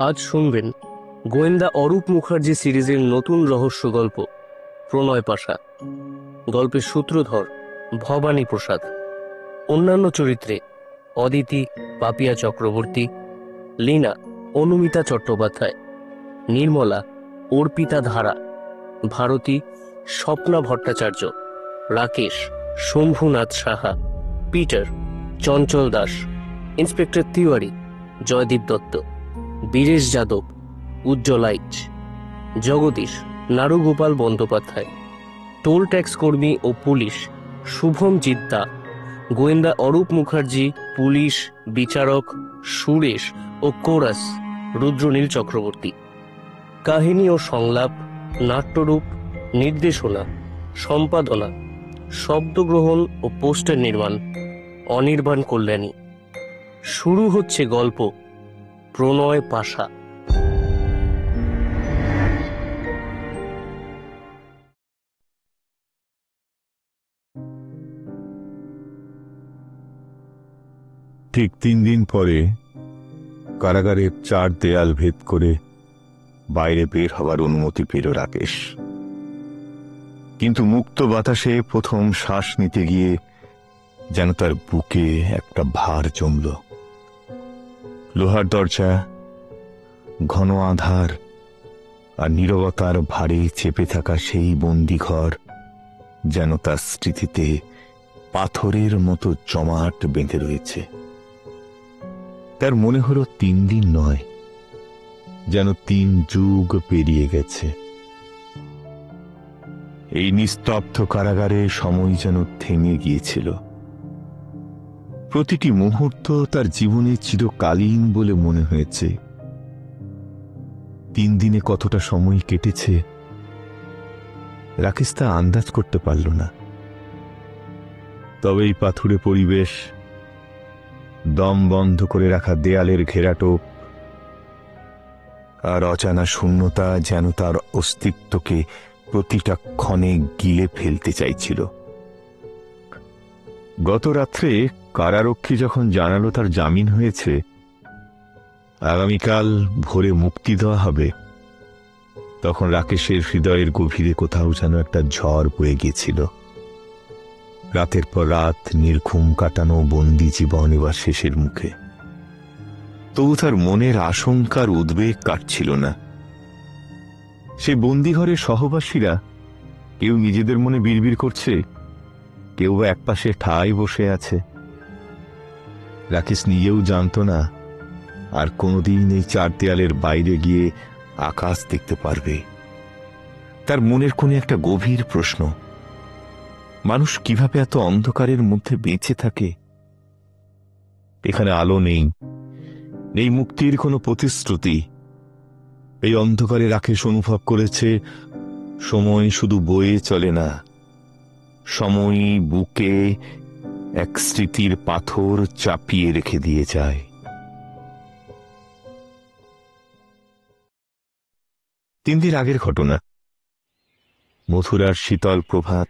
আজ শুনবেন গোয়েন্দা অরূপ মুখার্জি সিরিজের নতুন রহস্য গল্প প্রণয় পাশা। গল্পের সূত্রধর ভবানী প্রসাদ। অন্যান্য চরিত্রে অদিতি পাপিয়া চক্রবর্তী, লীনা অনুমিতা চট্টোপাধ্যায়, নির্মলা অর্পিতা ধারা, ভারতী স্বপ্না ভট্টাচার্য, রাকেশ শম্ভুনাথ সাহা, পিটার চঞ্চল দাস, ইন্সপেক্টর তিওয়ারি জয়দীপ দত্ত, বীরেশ যাদব উজ্জ্বল আইচ, জগদীশ নারুগোপাল বন্দ্যোপাধ্যায়, টোল ট্যাক্স কর্মী ও পুলিশ শুভম জিদ্দা, গোয়েন্দা অরূপ মুখার্জি, পুলিশ বিচারক সুরেশ ও কোরাস রুদ্রনীল চক্রবর্তী। কাহিনী ও সংলাপ, নাট্যরূপ, নির্দেশনা, সম্পাদনা, শব্দগ্রহণ ও পোস্টার নির্মাণ অনির্বাণ কল্যাণী। শুরু হচ্ছে গল্প প্রণয় পাশা। ঠিক 3 দিন পরে কারাগারের 4 দেয়াল ভেদ করে বাইরে বের হওয়ার অনুমতি পেল রাকেশ। কিন্তু মুক্ত বাতাসে প্রথম শ্বাস নিতে গিয়ে যেন তার বুকে একটা ভার জমল। লোহার দরজা, ঘন আঁধার আর নীরবতার ভারে চেপে থাকা সেই বন্দিঘর যেন তার স্মৃতিতে পাথরের মতো জমাট বেঁধে রয়েছে। তার মনে হলো 3 দিন নয়, যেন 3 যুগ পেরিয়ে গেছে। এই নিস্তব্ধ কারাগারে সময় যেন থেমে গিয়েছিল। প্রতিটি মুহূর্ত তার জীবনে চিরকালীন বলে মনে হয়েছে। 3 দিনে কতটা সময় কেটেছে রাকেশ তা আন্দাজ করতে পারল না। তবে এই পাথুরে পরিবেশ, দম বন্ধ করে রাখা দেয়ালের ঘেরাটোপ আর অজানা শূন্যতা যেন তার অস্তিত্বকে প্রতিটা ক্ষণে গিলে ফেলতে চাইছিল। গত রাত্রে কারারক্ষী যখন জানালো তার জামিন হয়েছে, আগামীকাল ভোরে মুক্তি দেওয়া হবে, তখন রাকেশের হৃদয়ের গভীরে কোথাও যেন একটা ঝড় বয়ে গিয়েছিল। রাতের পর রাত নির্ঘুম কাটানো বন্দি জীবন এবার শেষের মুখে। তবু তার মনের আশঙ্কার উদ্বেগ কাটছিল না। সে বন্দিঘরের সহবাসীরা কেউ নিজেদের মনে বিড়বিড় করছে, কেউ বা একপাশে ঠায় বসে আছে। রাকেশ নিজেও জানত না আর কোনোদিন এই 4 দেয়ালের বাইরে গিয়ে আকাশ দেখতে পারবে। তার মনের কোণে একটা গভীর প্রশ্ন, মানুষ কিভাবে এত অন্ধকারের মধ্যে বেঁচে থাকে? এখানে আলো নেই, নেই মুক্তির কোনো প্রতিশ্রুতি। এই অন্ধকারে রাকেশ অনুভব করেছে সময় শুধু বয়ে চলে না, সময় বুকে এক স্মৃতির পাথর চাপিয়ে রেখে দিয়ে যায়। 3 দিন আগের ঘটনা। মথুরার শীতল প্রভাত।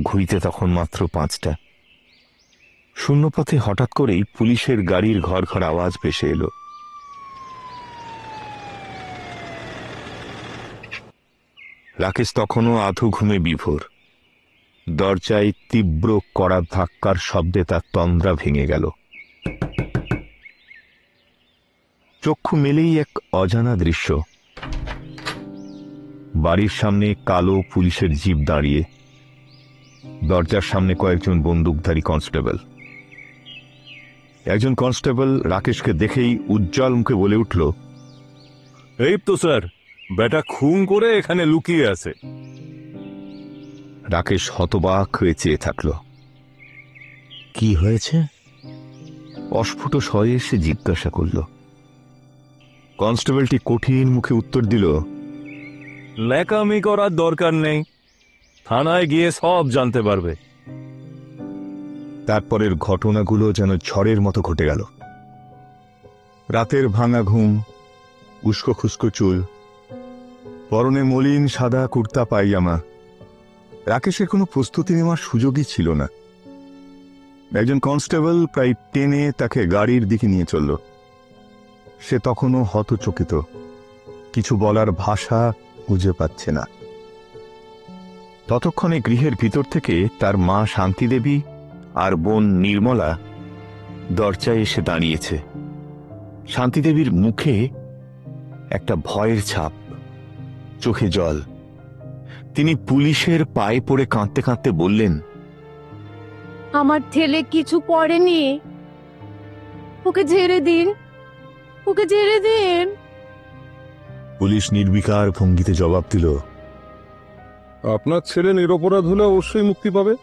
ঘুরিতে তখন মাত্র 5টা। শূন্যপথে হঠাৎ করেই পুলিশের গাড়ির ঘর ঘর আওয়াজ ভেসে এলো। রাকেশ তখনও আধো ঘুমে বিভোর। দরজায় তীব্র কড়া ধাক্কার শব্দে তার তন্দ্রা ভেঙে গেল। চক্ষু মেলেই এক অজানা দৃশ্য। বাড়ির সামনে কালো পুলিশের জিপ দাঁড়িয়ে, দরজার সামনে কয়েকজন বন্দুকধারী কনস্টেবল। একজন কনস্টেবল রাকেশকে দেখেই উজ্জ্বল মুখে বলে উঠল, এই তো স্যার, বেটা খুন করে এখানে লুকিয়ে আছে। রাকেশ হতবাক হয়ে চেয়ে থাকল। কি হয়েছে? অস্ফুট স্বরে সে জিজ্ঞাসা করল। কনস্টেবলটি কঠিন মুখে উত্তর দিল, ন্যাকামি করার দরকার নেই, থানায় গিয়ে সব জানতে পারবে। তারপরের ঘটনাগুলো যেন ঝড়ের মতো ঘটে গেল। রাতের ভাঙা ঘুম, উস্কো খুস্কো চুল, পরনে মলিন সাদা কুর্তা পায়জামা। রাকেশের কোনো প্রস্তুতি নেওয়ার সুযোগই ছিল না। একজন কনস্টেবল প্রায় টেনে তাকে গাড়ির দিকে নিয়ে চলল। সে তখনও হতচকিত, কিছু বলার ভাষা খুঁজে পাচ্ছে না। ততক্ষণে গৃহের ভিতর থেকে তার মা শান্তিদেবী আর বোন নির্মলা দরজায় এসে দাঁড়িয়েছে। শান্তিদেবীর মুখে একটা ভয়ের ছাপ, চোখে জল। তিনি পুলিশের পায়ে পড়ে কাঁদতে কাঁদতে বললেন, আমার ছেলে কিছু করেনি, ওকে ছেড়ে দিন, ওকে ছেড়ে দিন। পুলিশ নির্বিকার ভঙ্গিতে জবাব দিল, আপনার ছেলে নিরপরাধ হলে অবশ্যই মুক্তি পাবে,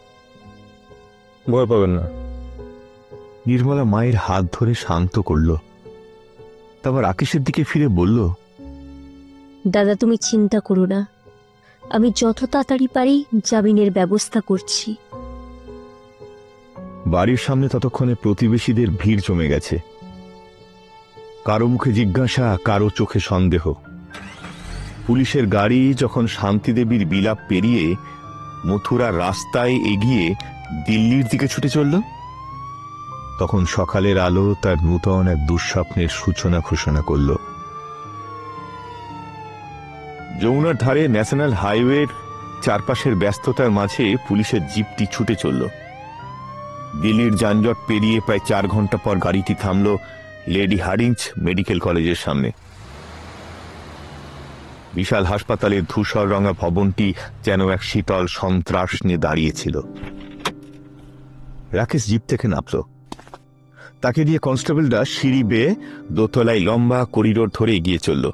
ভয় পাবেন না। নির্মলা মায়ের হাত ধরে শান্ত করল, তারপর রাকেশের দিকে ফিরে বলল, দাদা তুমি চিন্তা করো না, আমি যত তাড়াতাড়ি পারি জামিনের ব্যবস্থা করছি। বাড়ির সামনে ততক্ষণে প্রতিবেশীদের ভিড় জমে গেছে। কারো মুখে জিজ্ঞাসা, কারো চোখে সন্দেহ। পুলিশের গাড়ি যখন শান্তিদেবীর বিলাপ পেরিয়ে মথুরার রাস্তায় এগিয়ে দিল্লির দিকে ছুটে চলল, তখন সকালের আলো তার নূতন এক দুঃস্বপ্নের সূচনা ঘোষণা করল। যমুনার ধারে ন্যাশনাল হাইওয়ের চারপাশের ব্যস্ততার মাঝে পুলিশের জিপটি ছুটে চলল। দিল্লির যানজট পেরিয়ে প্রায় 4 ঘন্টা পর গাড়িটি থামল লেডি হার্ডিঞ্জ মেডিকেল কলেজের সামনে। বিশাল হাসপাতালের ধূসর রঙা ভবনটি যেন এক শীতল সন্ত্রাস নিয়ে দাঁড়িয়েছিল। রাকেশ জিপ থেকে নামল। তাকে দিয়ে কনস্টেবলরা সিঁড়ি বেয়ে দোতলায় লম্বা করিডোর ধরে এগিয়ে চলল।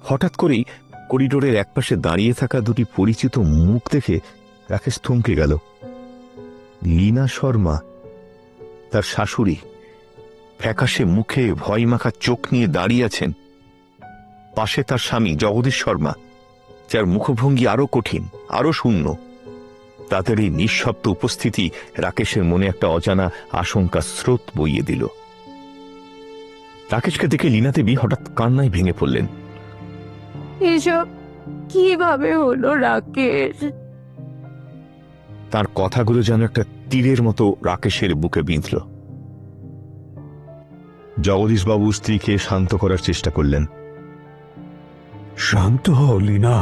হঠাৎ করেই করিডোরের একপাশে দাঁড়িয়ে থাকা দুটি পরিচিত মুখ দেখে রাকেশ থমকে গেল। লীনা শর্মা, তার শাশুড়ি, ফ্যাকাশে মুখে ভয়মাখা চোখ নিয়ে দাঁড়িয়ে আছেন। পাশে তার স্বামী জগদীশ শর্মা, যার মুখভঙ্গি আরো কঠিন, আরো শূন্য। তাদের এই নিঃশব্দ উপস্থিতি রাকেশের মনে একটা অজানা আশঙ্কা স্রোত বইয়ে দিল। রাকেশকে দেখে লীনা দেবী হঠাৎ কান্নায় ভেঙে পড়লেন। এসব কিভাবে হলো রাকেশ? তার কথাগুলো যেন একটা তীরের মতো রাকেশের বুকে বিঁধল। জগদীশবাবু স্ত্রীকে শান্ত করার চেষ্টা করলেন। শান্ত হও লীনা,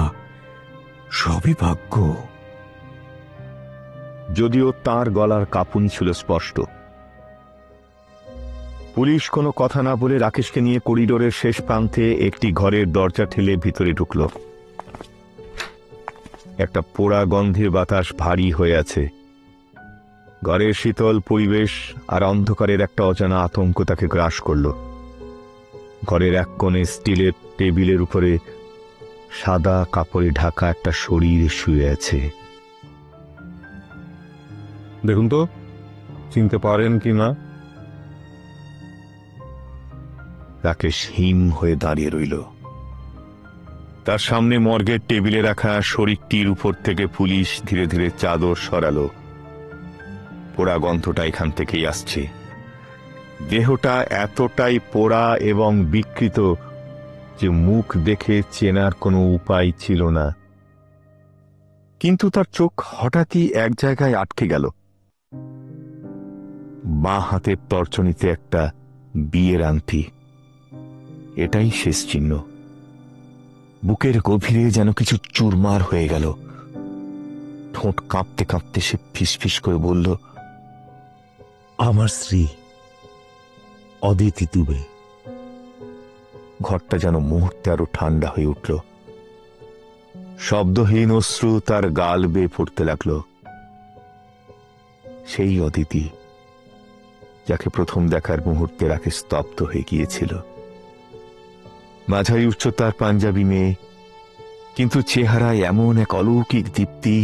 সবই ভাগ্য। যদিও তার গলার কাঁপুনি ছিল স্পষ্ট। পুলিশ কোনো কথা না বলে রাকেশকে নিয়ে করিডোরের শেষ প্রান্তে একটি ঘরের দরজা ঠেলে ভিতরে ঢুকল। একটা পোড়া গন্ধে বাতাস ভারী হয়ে আছে। ঘরের শীতল পরিবেশ আর অন্ধকারের একটা অজানা আতঙ্ক তাকে গ্রাস করল। ঘরের এক কোণে স্টিলের টেবিলের উপরে সাদা কাপড়ে ঢাকা একটা শরীর শুয়ে আছে। দেখুন তো, চিনতে পারেন কি না? রাকেশ হিম হয়ে দাঁড়িয়ে রইল। তার সামনে মর্গের টেবিলে রাখা শরীরটির উপর থেকে পুলিশ ধীরে ধীরে চাদর সরালো। পোড়া গন্ধটা এখান থেকেই আসছে। দেহটা এতটাই পোড়া এবং বিকৃত যে মুখ দেখে চেনার কোনো উপায় ছিল না। কিন্তু তার চোখ হঠাৎই এক জায়গায় আটকে গেল। বাঁ হাতের তর্জনীতে একটা বিয়ের আংটি। এটাই শেষ চিহ্ন। বুকের গভীরে যেন কিছু চুরমার হয়ে গেল। ঠোঁট কাঁপতে কাঁপতে সে ফিসফিস করে বলল, আমার স্ত্রী অদিতি দুবে। ঘরটা যেন মুহূর্তে আরো ঠান্ডা হয়ে উঠল। শব্দহীন অশ্রু তার গাল বেয়ে পড়তে লাগল। সেই অদিতি, যাকে প্রথম দেখার মুহূর্তে রাকেশ স্তব্ধ হয়ে গিয়েছিল। মাঝারি উচ্চতার পাঞ্জাবি মেয়ে, কিন্তু চেহারায় এমন এক অলৌকিক দীপ্তি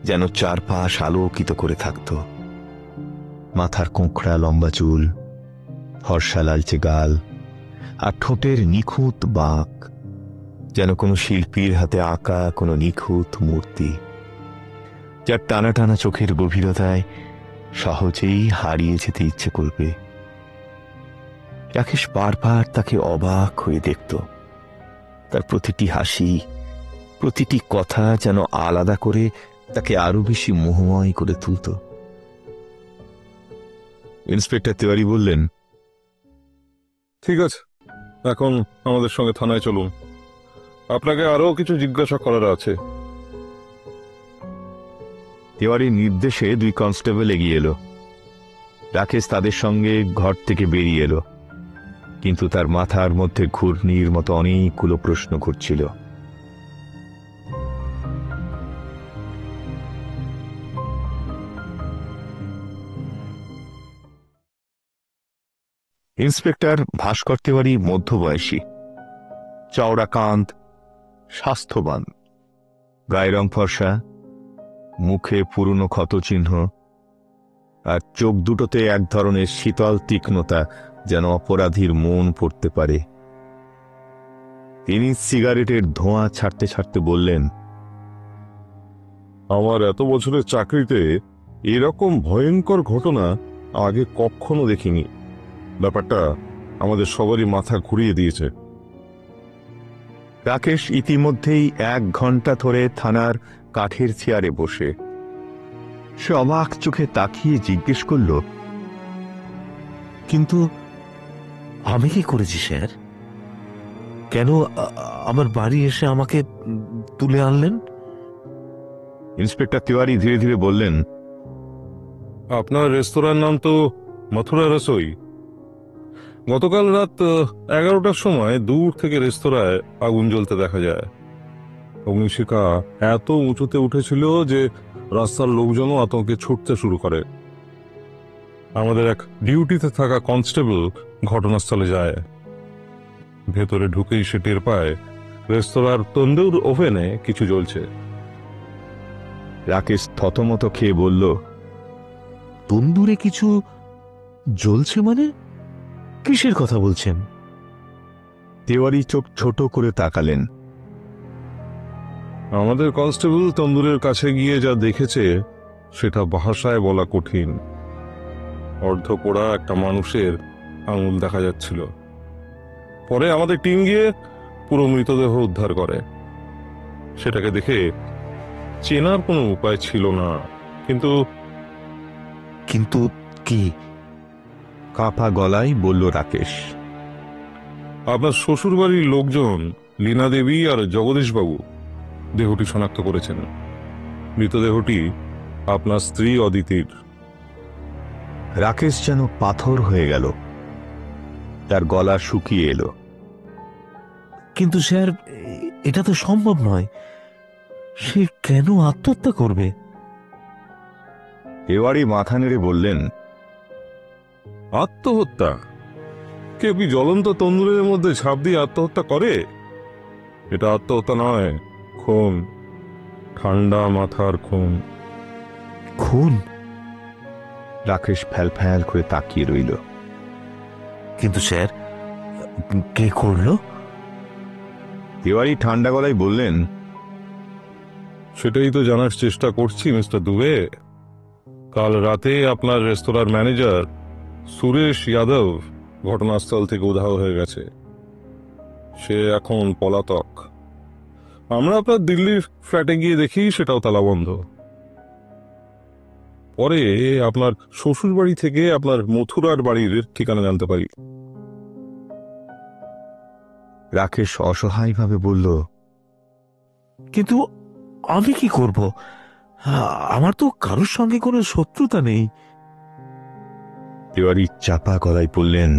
যেন চারপাশ আলোকিত করে থাকত। মাথার কোঁকড়া লম্বা চুল, ফর্সা লালচে গাল, আর ঠোঁটের নিখুঁত বাঁক, যেন কোনো শিল্পীর হাতে আঁকা কোনো নিখুঁত মূর্তি, যার টানা টানা চোখের গভীরতায় সহজেই হারিয়ে যেতে ইচ্ছে করবে। রাকেশ বারবার তাকে অবাক হয়ে দেখত। তার প্রতিটি হাসি, প্রতিটি কথা যেন আলাদা করে তাকে আরো বেশি মোহময় করে তুলত। ইন্সপেক্টর তিওয়ারি বললেন, ঠিক আছে, এখন আমাদের সঙ্গে থানায় চলুন, আপনাকে আরো কিছু জিজ্ঞাসা করার আছে। তিওয়ারির নির্দেশে 2 কনস্টেবল এগিয়ে এলো। রাকেশ তাদের সঙ্গে ঘর থেকে বেরিয়ে এলো, কিন্তু তার মাথার মধ্যে ঘূর্ণির মতো অনেকগুলো প্রশ্ন ঘুরছিল। ইন্সপেক্টর ভাস্কর তিওয়ারি মধ্যবয়সী, চওড়া কাঁধ, স্বাস্থ্যবান, গায়ের রং ফর্সা, মুখে পুরনো ক্ষতচিহ্ন, আর চোখ দুটোতে এক ধরনের শীতল তীক্ষ্ণতা, যেন অপরাধীর মন পড়তে পারে। তিনি সিগারেটের ধোঁয়া ছাড়তে ছাড়তে বললেন, আমার এত বছরের চাকরিতে এরকম ভয়ঙ্কর ঘটনা আগে কখনো দেখিনি। ব্যাপারটা আমাদের সবারই মাথা ঘুরিয়ে দিয়েছে। রাকেশ ইতিমধ্যেই 1 ঘন্টা ধরে থানার কাঠের চেয়ারে বসে। সে অবাক চোখে তাকিয়ে জিজ্ঞেস করল, কিন্তু আমি কি করেছি স্যার? কেন আমার বাড়ি এসে আমাকে তুলে আনলেন? ইন্সপেক্টর তিওয়ারি ধীরে ধীরে বললেন, আপনার রেস্তোরাঁর নাম তো মথুরা রসোই। গতকাল রাত 11টার সময় দূর থেকে রেস্তোরাঁয় আগুন জ্বলতে দেখা যায়। অগ্নিশিখা এত উঁচুতে উঠেছিল যে রাস্তার লোকজনও আতঙ্কে ছুটতে শুরু করে। আমাদের এক ডিউটিতে থাকা কনস্টেবল ঘটনাস্থলে যায়। ভেতরে ঢুকেই সে টের পায় রেস্তোরাঁর তন্দুর ওভেনে কিছু জ্বলছে। রাকেশ থতমত খেয়ে বলল, তন্দুরে কিছু জ্বলছে মানে? কিসের কথা বলছেন? তিওয়ারি চোখ ছোট করে তাকালেন। আমাদের কনস্টেবল তন্দুরের কাছে গিয়ে যা দেখেছে সেটা ভাষায় বলা কঠিন। অর্ধপোড়া একটা মানুষের আঙুল দেখা যাচ্ছিল। পরে আমাদের টিম গিয়ে পুরো মৃতদেহ উদ্ধার করে। সেটাকে দেখে চেনার কোনো উপায় ছিল না, কিন্তু কিন্তু কি? কাঁপা গলায় বলল রাকেশ, আপনার শ্বশুরবাড়ির লোকজন লীনা দেবী আর জগদীশবাবু দেহটি শনাক্ত করেছেন। মৃতদেহটি আপনার স্ত্রী অদিতির। রাকেশ যেন পাথর হয়ে গেল, তার গলা শুকিয়ে এলো। কিন্তু স্যার, এটা তো সম্ভব নয়। সে কেন আত্মহত্যা করবে? তিওয়ারি মাথা নেড়ে বললেন, আত্মহত্যা? কেউ কি জ্বলন্ত তন্দুরের মধ্যে ঝাঁপ দিয়ে আত্মহত্যা করে? এটা আত্মহত্যা নয়, খুন। ঠান্ডা মাথার খুন। খুন? রাকেশ ফ্যাল ফ্যাল করে তাকিয়ে রইল। কিন্তু স্যার, কে করলো? তিওয়ারি ঠান্ডা গলায় বললেন, সেটাই তো জানার চেষ্টা করছি মিস্টার দুবে। কাল রাতে আপনার রেস্তোরাঁর ম্যানেজার সুরেশ যাদব ঘটনাস্থল থেকে উধাও হয়ে গেছে। সে এখন পলাতক। আমরা আপনার দিল্লির ফ্ল্যাটে গিয়ে দেখি সেটাও তালাবন্ধ। পরে আপনার শ্বশুর বাড়ি থেকে আপনার মথুরার বাড়ির ঠিকানা জানতে পারি। রাকেশ অসহায়ভাবে বলল, কিন্তু আমি কি করব? আমার তো কারোর সঙ্গে কোনো শত্রুতা নেই। তিওয়ারি চাপা গলায় বললেন,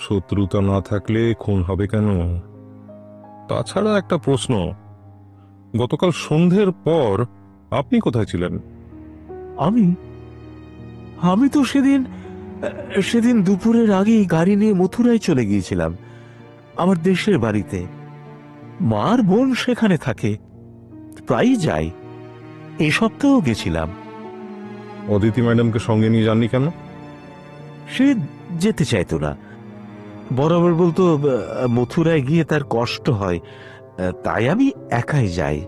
শত্রুতা না থাকলে খুন হবে কেন? তাছাড়া একটা প্রশ্ন, গতকাল সন্ধ্যের পর আপনি কোথায় ছিলেন? আমি তো সেদিন দুপুরের আগেই গাড়ি নিয়ে মথুরায় চলে গিয়েছিলাম, আমার দেশের বাড়িতে। মার বোন সেখানে থাকে, প্রায়ই যাই। এই সপ্তাহেও গেছিলাম। অদিতি ম্যাডামকে সঙ্গে নিয়ে যাননি কেন? সে যেতে চাইতো না। বরাবর বলতো মথুরায় গিয়ে তার কষ্ট হয়, তাই আমি একাই যাই।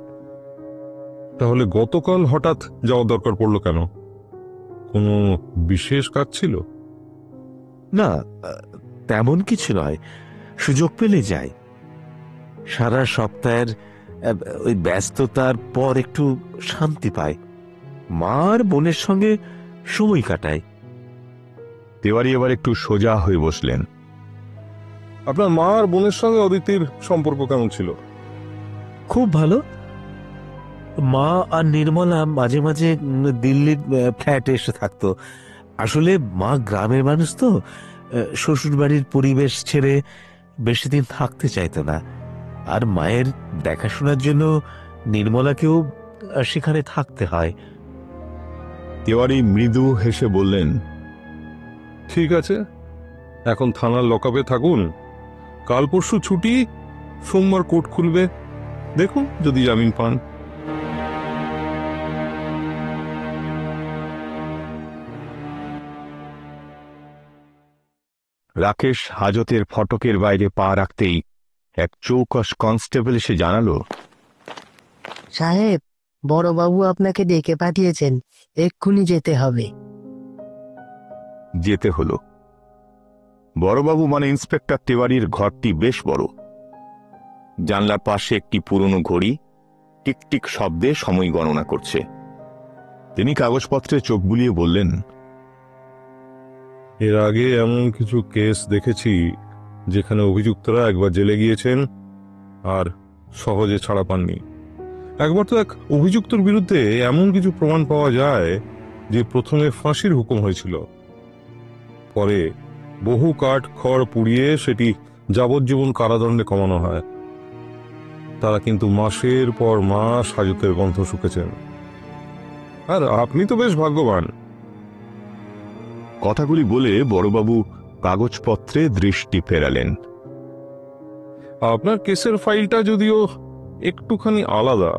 তাহলে গতকাল হঠাৎ যাওয়ার দরকার পড়লো কেন? কোনো বিশেষ কাজ ছিল? না, তেমন কিছু নয়, সুযোগ পেলে যাই। সারা সপ্তাহের ওই ব্যস্ততার পর একটু শান্তি পাই, মার বোনের সঙ্গে সময় কাটাই। তেওয়ারি এবার একটু সোজা হয়ে বসলেন। আপনার মা আর বোনের সঙ্গে অদিতির সম্পর্ক কেমন ছিল? খুব ভালো। মা আর নির্মলা মাঝে মাঝে দিল্লির ফ্ল্যাটে এসে থাকতো। আসলে মা গ্রামের মানুষ তো, শ্বশুর বাড়ির পরিবেশ ছেড়ে বেশি দিন থাকতে চাইতো না। আর মায়ের দেখাশোনার জন্য নির্মলাকেও সেখানে থাকতে হয়। তেওয়ারি মৃদু হেসে বললেন, ঠিক আছে, এখন থানার লকআপে থাকুন, কাল পরশু ছুটি, সোমবার কোর্ট খুলবে, দেখুন যদি জামিন পান। রাকেশ হাজতের ফটকের বাইরে পা রাখতেই এক চৌকস কনস্টেবল এসে জানালো, সাহেব, বড়বাবু আপনাকে ডেকে পাঠিয়েছেন, এক্ষুনি যেতে হবে। যেতে হলো। বড়বাবু মানে ইন্সপেক্টর তেওয়ারির ঘরটি বেশ বড়। জানলার পাশে একটি পুরনো ঘড়ি টিকটিক শব্দে সময় গণনা করছে। তিনি কাগজপত্রে চোখ বুলিয়ে বললেন, এর আগে এমন কিছু কেস দেখেছি যেখানে অভিযুক্তরা একবার জেলে গিয়েছেন আর সহজে ছাড়া পাননি। একবার তো এক অভিযুক্তর বিরুদ্ধে এমন কিছু প্রমাণ পাওয়া যায় যে প্রথমে ফাঁসির হুকুম হয়েছিল, পরে বহু কাঠ খড় পুড়িয়ে সেটি যাবজ্জীবন কারাদণ্ডে কমানো হয়। তারা কিন্তু মাসের পর মাস হাজতের গন্ধ শুকেছেন। আর আপনি তো বেশ ভাগ্যবান। কথাগুলি বলে বড়বাবু কাগজপত্রে দৃষ্টি ফেরালেন। আপনার কেসের ফাইলটা যদিও একটুখানি আলাদা,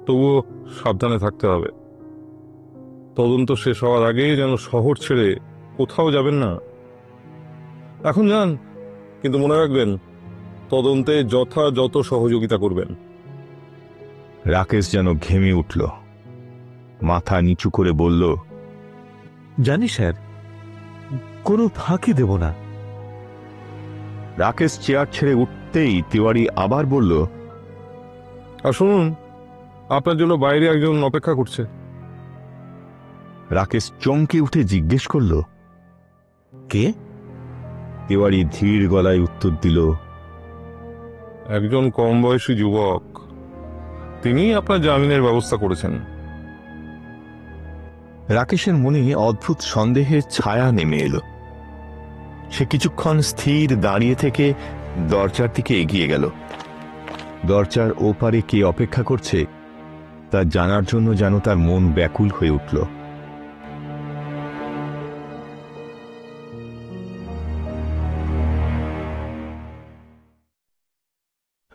তবুও সাবধানে থাকতে হবে। তদন্ত শেষ হওয়ার আগে যেন শহর ছেড়ে কোথাও যাবেন না। এখন যান, কিন্তু মনে রাখবেন তদন্তে যথাযথ সহযোগিতা করবেন। রাকেশ যেন ঘেমে উঠল, মাথা নিচু করে বলল, জানি স্যার, কোনো ফাঁকি দেব না। রাকেশ চেয়ার ছেড়ে উঠতেই তেওয়ারি আবার বলল, আর শুনুন, আপনার জন্য বাইরে একজন অপেক্ষা করছে। রাকেশ চমকে উঠে জিজ্ঞেস করল, কে? তেওয়ারি ধীর গলায় উত্তর দিল, একজন কম বয়সী যুবক, তিনি আপনার জামিনের ব্যবস্থা করেছেন। রাকেশের মনে অদ্ভুত সন্দেহের ছায়া নেমে এলো। সে কিছুক্ষণ স্থির দাঁড়িয়ে থেকে দরজার দিকে এগিয়ে গেল। দরজার ওপারে কে অপেক্ষা করছে তা জানার জন্য যেন তার মন ব্যাকুল হয়ে উঠল।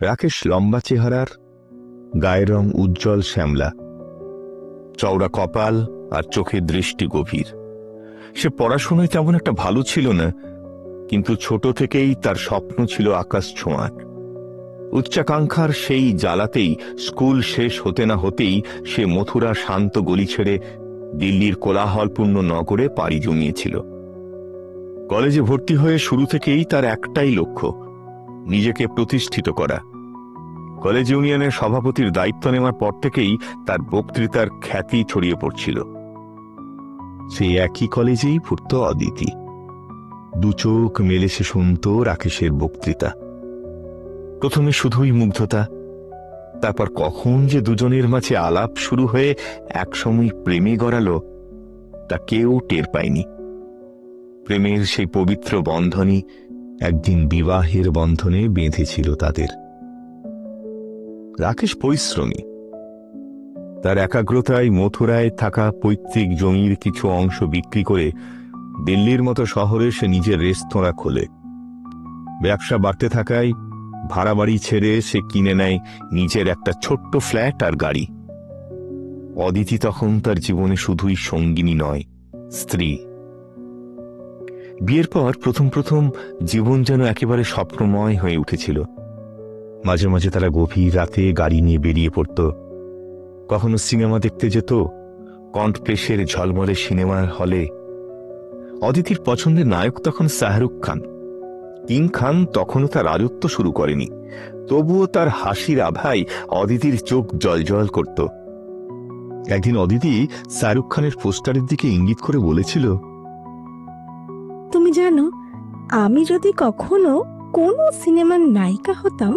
রাকেশ লম্বা চেহারার, গায়ের রং উজ্জ্বল শ্যামলা, চওড়া কপাল আর চোখের দৃষ্টি গভীর। সে পড়াশোনায় তেমন একটা ভালো ছিল না, কিন্তু ছোট থেকেই তার স্বপ্ন ছিল আকাশ ছোঁয়ার। উচ্চাকাঙ্ক্ষার সেই জ্বালাতেই স্কুল শেষ হতে না হতেই সে মথুরা শান্ত গলি ছেড়ে দিল্লির কোলাহলপূর্ণ নগরে পাড়ি জমিয়েছিল। কলেজে ভর্তি হয়ে শুরু থেকেই তার একটাই লক্ষ্য, নিজেকে প্রতিষ্ঠিত করা। কলেজ ইউনিয়নের সভাপতির দায়িত্ব নেওয়ার পর থেকেই তার বক্তৃতার খ্যাতি ছড়িয়ে পড়ছিল। সেই একই কলেজেই পড়ত অদিতি। দু চোখ মেলে সে শুনত রাকেশের বক্তৃতা। প্রথমে শুধুই মুগ্ধতা, তারপর কখন যে দুজনের মাঝে আলাপ শুরু হয়ে একসময় প্রেমে গড়ালো তা কেউ টের পায়নি। প্রেমের সেই পবিত্র বন্ধনই একদিন বিবাহের বন্ধনে বেঁধেছিল তাদের। রাকেশ পরিশ্রমী। তার একাগ্রতায় মথুরায় থাকা পৈতৃক জমির কিছু অংশ বিক্রি করে দিল্লির মতো শহরে সে নিজের রেস্তোরাঁ খোলে। ব্যবসা বাড়তে থাকায় ভাড়া বাড়ি ছেড়ে সে কিনে নেয় নিজের একটা ছোট্ট ফ্ল্যাট আর গাড়ি। অদিতি তখন তার জীবনে শুধুই সঙ্গিনী নয়, স্ত্রী। বিয়ের পর প্রথম প্রথম জীবন যেন একেবারে স্বপ্নময় হয়ে উঠেছিল। মাঝে মাঝে তারা গভীর রাতে গাড়ি নিয়ে বেরিয়ে পড়ত। কখনো সিনেমা দেখতে যেত, কণ্ঠপ্রেসের ঝলমলে সিনেমার হলে। অদিতির পছন্দের নায়ক তখন শাহরুখ খান। কিং খান তখনও তার রাজত্ব শুরু করেনি, তবুও তার হাসির আভায় অদিতির চোখ জলজল করত। একদিন অদিতি শাহরুখ খানের পোস্টারের দিকে ইঙ্গিত করে বলেছিল, আমি যদি কখনো কোনো সিনেমার নায়িকা হতাম,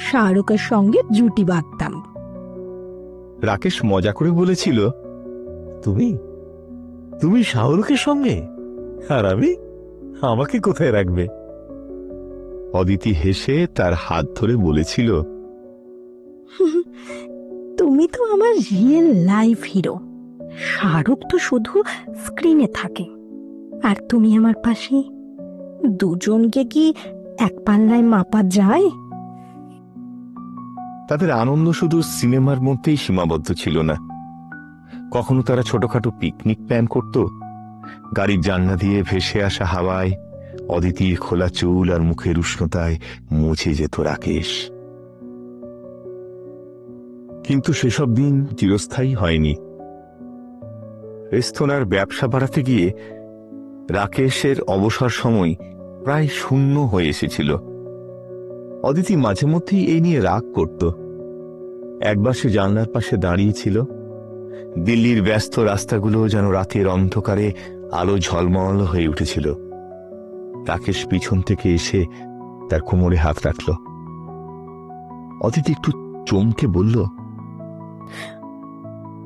শাহরুখের সঙ্গে জুটি বাঁধতাম। রাকেশ মজা করে বলেছিল, তুমি তুমি শাহরুখের সঙ্গে, আর আমি, আমাকে কোথায় রাখবে? অদিতি হেসে তার হাত ধরে বলেছিল, তুমি তো আমার রিয়েল লাইফ হিরো। শাহরুখ তো শুধু স্ক্রিনে থাকে, আর তুমি আমার পাশে। দুজনকে কি এক পাল্লায় মাপা যায়? তাদের আনন্দ শুধু সিনেমার মধ্যেই সীমাবদ্ধ ছিল না। কখনো তারা ছোটখাটো পিকনিক প্ল্যান করত। গাড়ির জানলা দিয়ে ভেসে আসা হাওয়ায় অদিতির খোলা চুল আর মুখের উষ্ণতায় মুছে যেত রাকেশ। কিন্তু সেসব দিন চিরস্থায়ী হয়নি। রেস্তোরাঁর ব্যবসা বাড়াতে গিয়ে রাকেশের অবসর সময় প্রায় শূন্য হয়ে এসেছিল। অদিতি মাঝে মধ্যেই এই নিয়ে রাগ করত। একবার সে জানলার পাশে দাঁড়িয়েছিল। দিল্লির ব্যস্ত রাস্তাগুলো যেন রাতের অন্ধকারে আলো ঝলমল হয়ে উঠেছিল। রাকেশ পিছন থেকে এসে তার কোমরে হাত রাখল। অদিতি একটু চমকে বলল,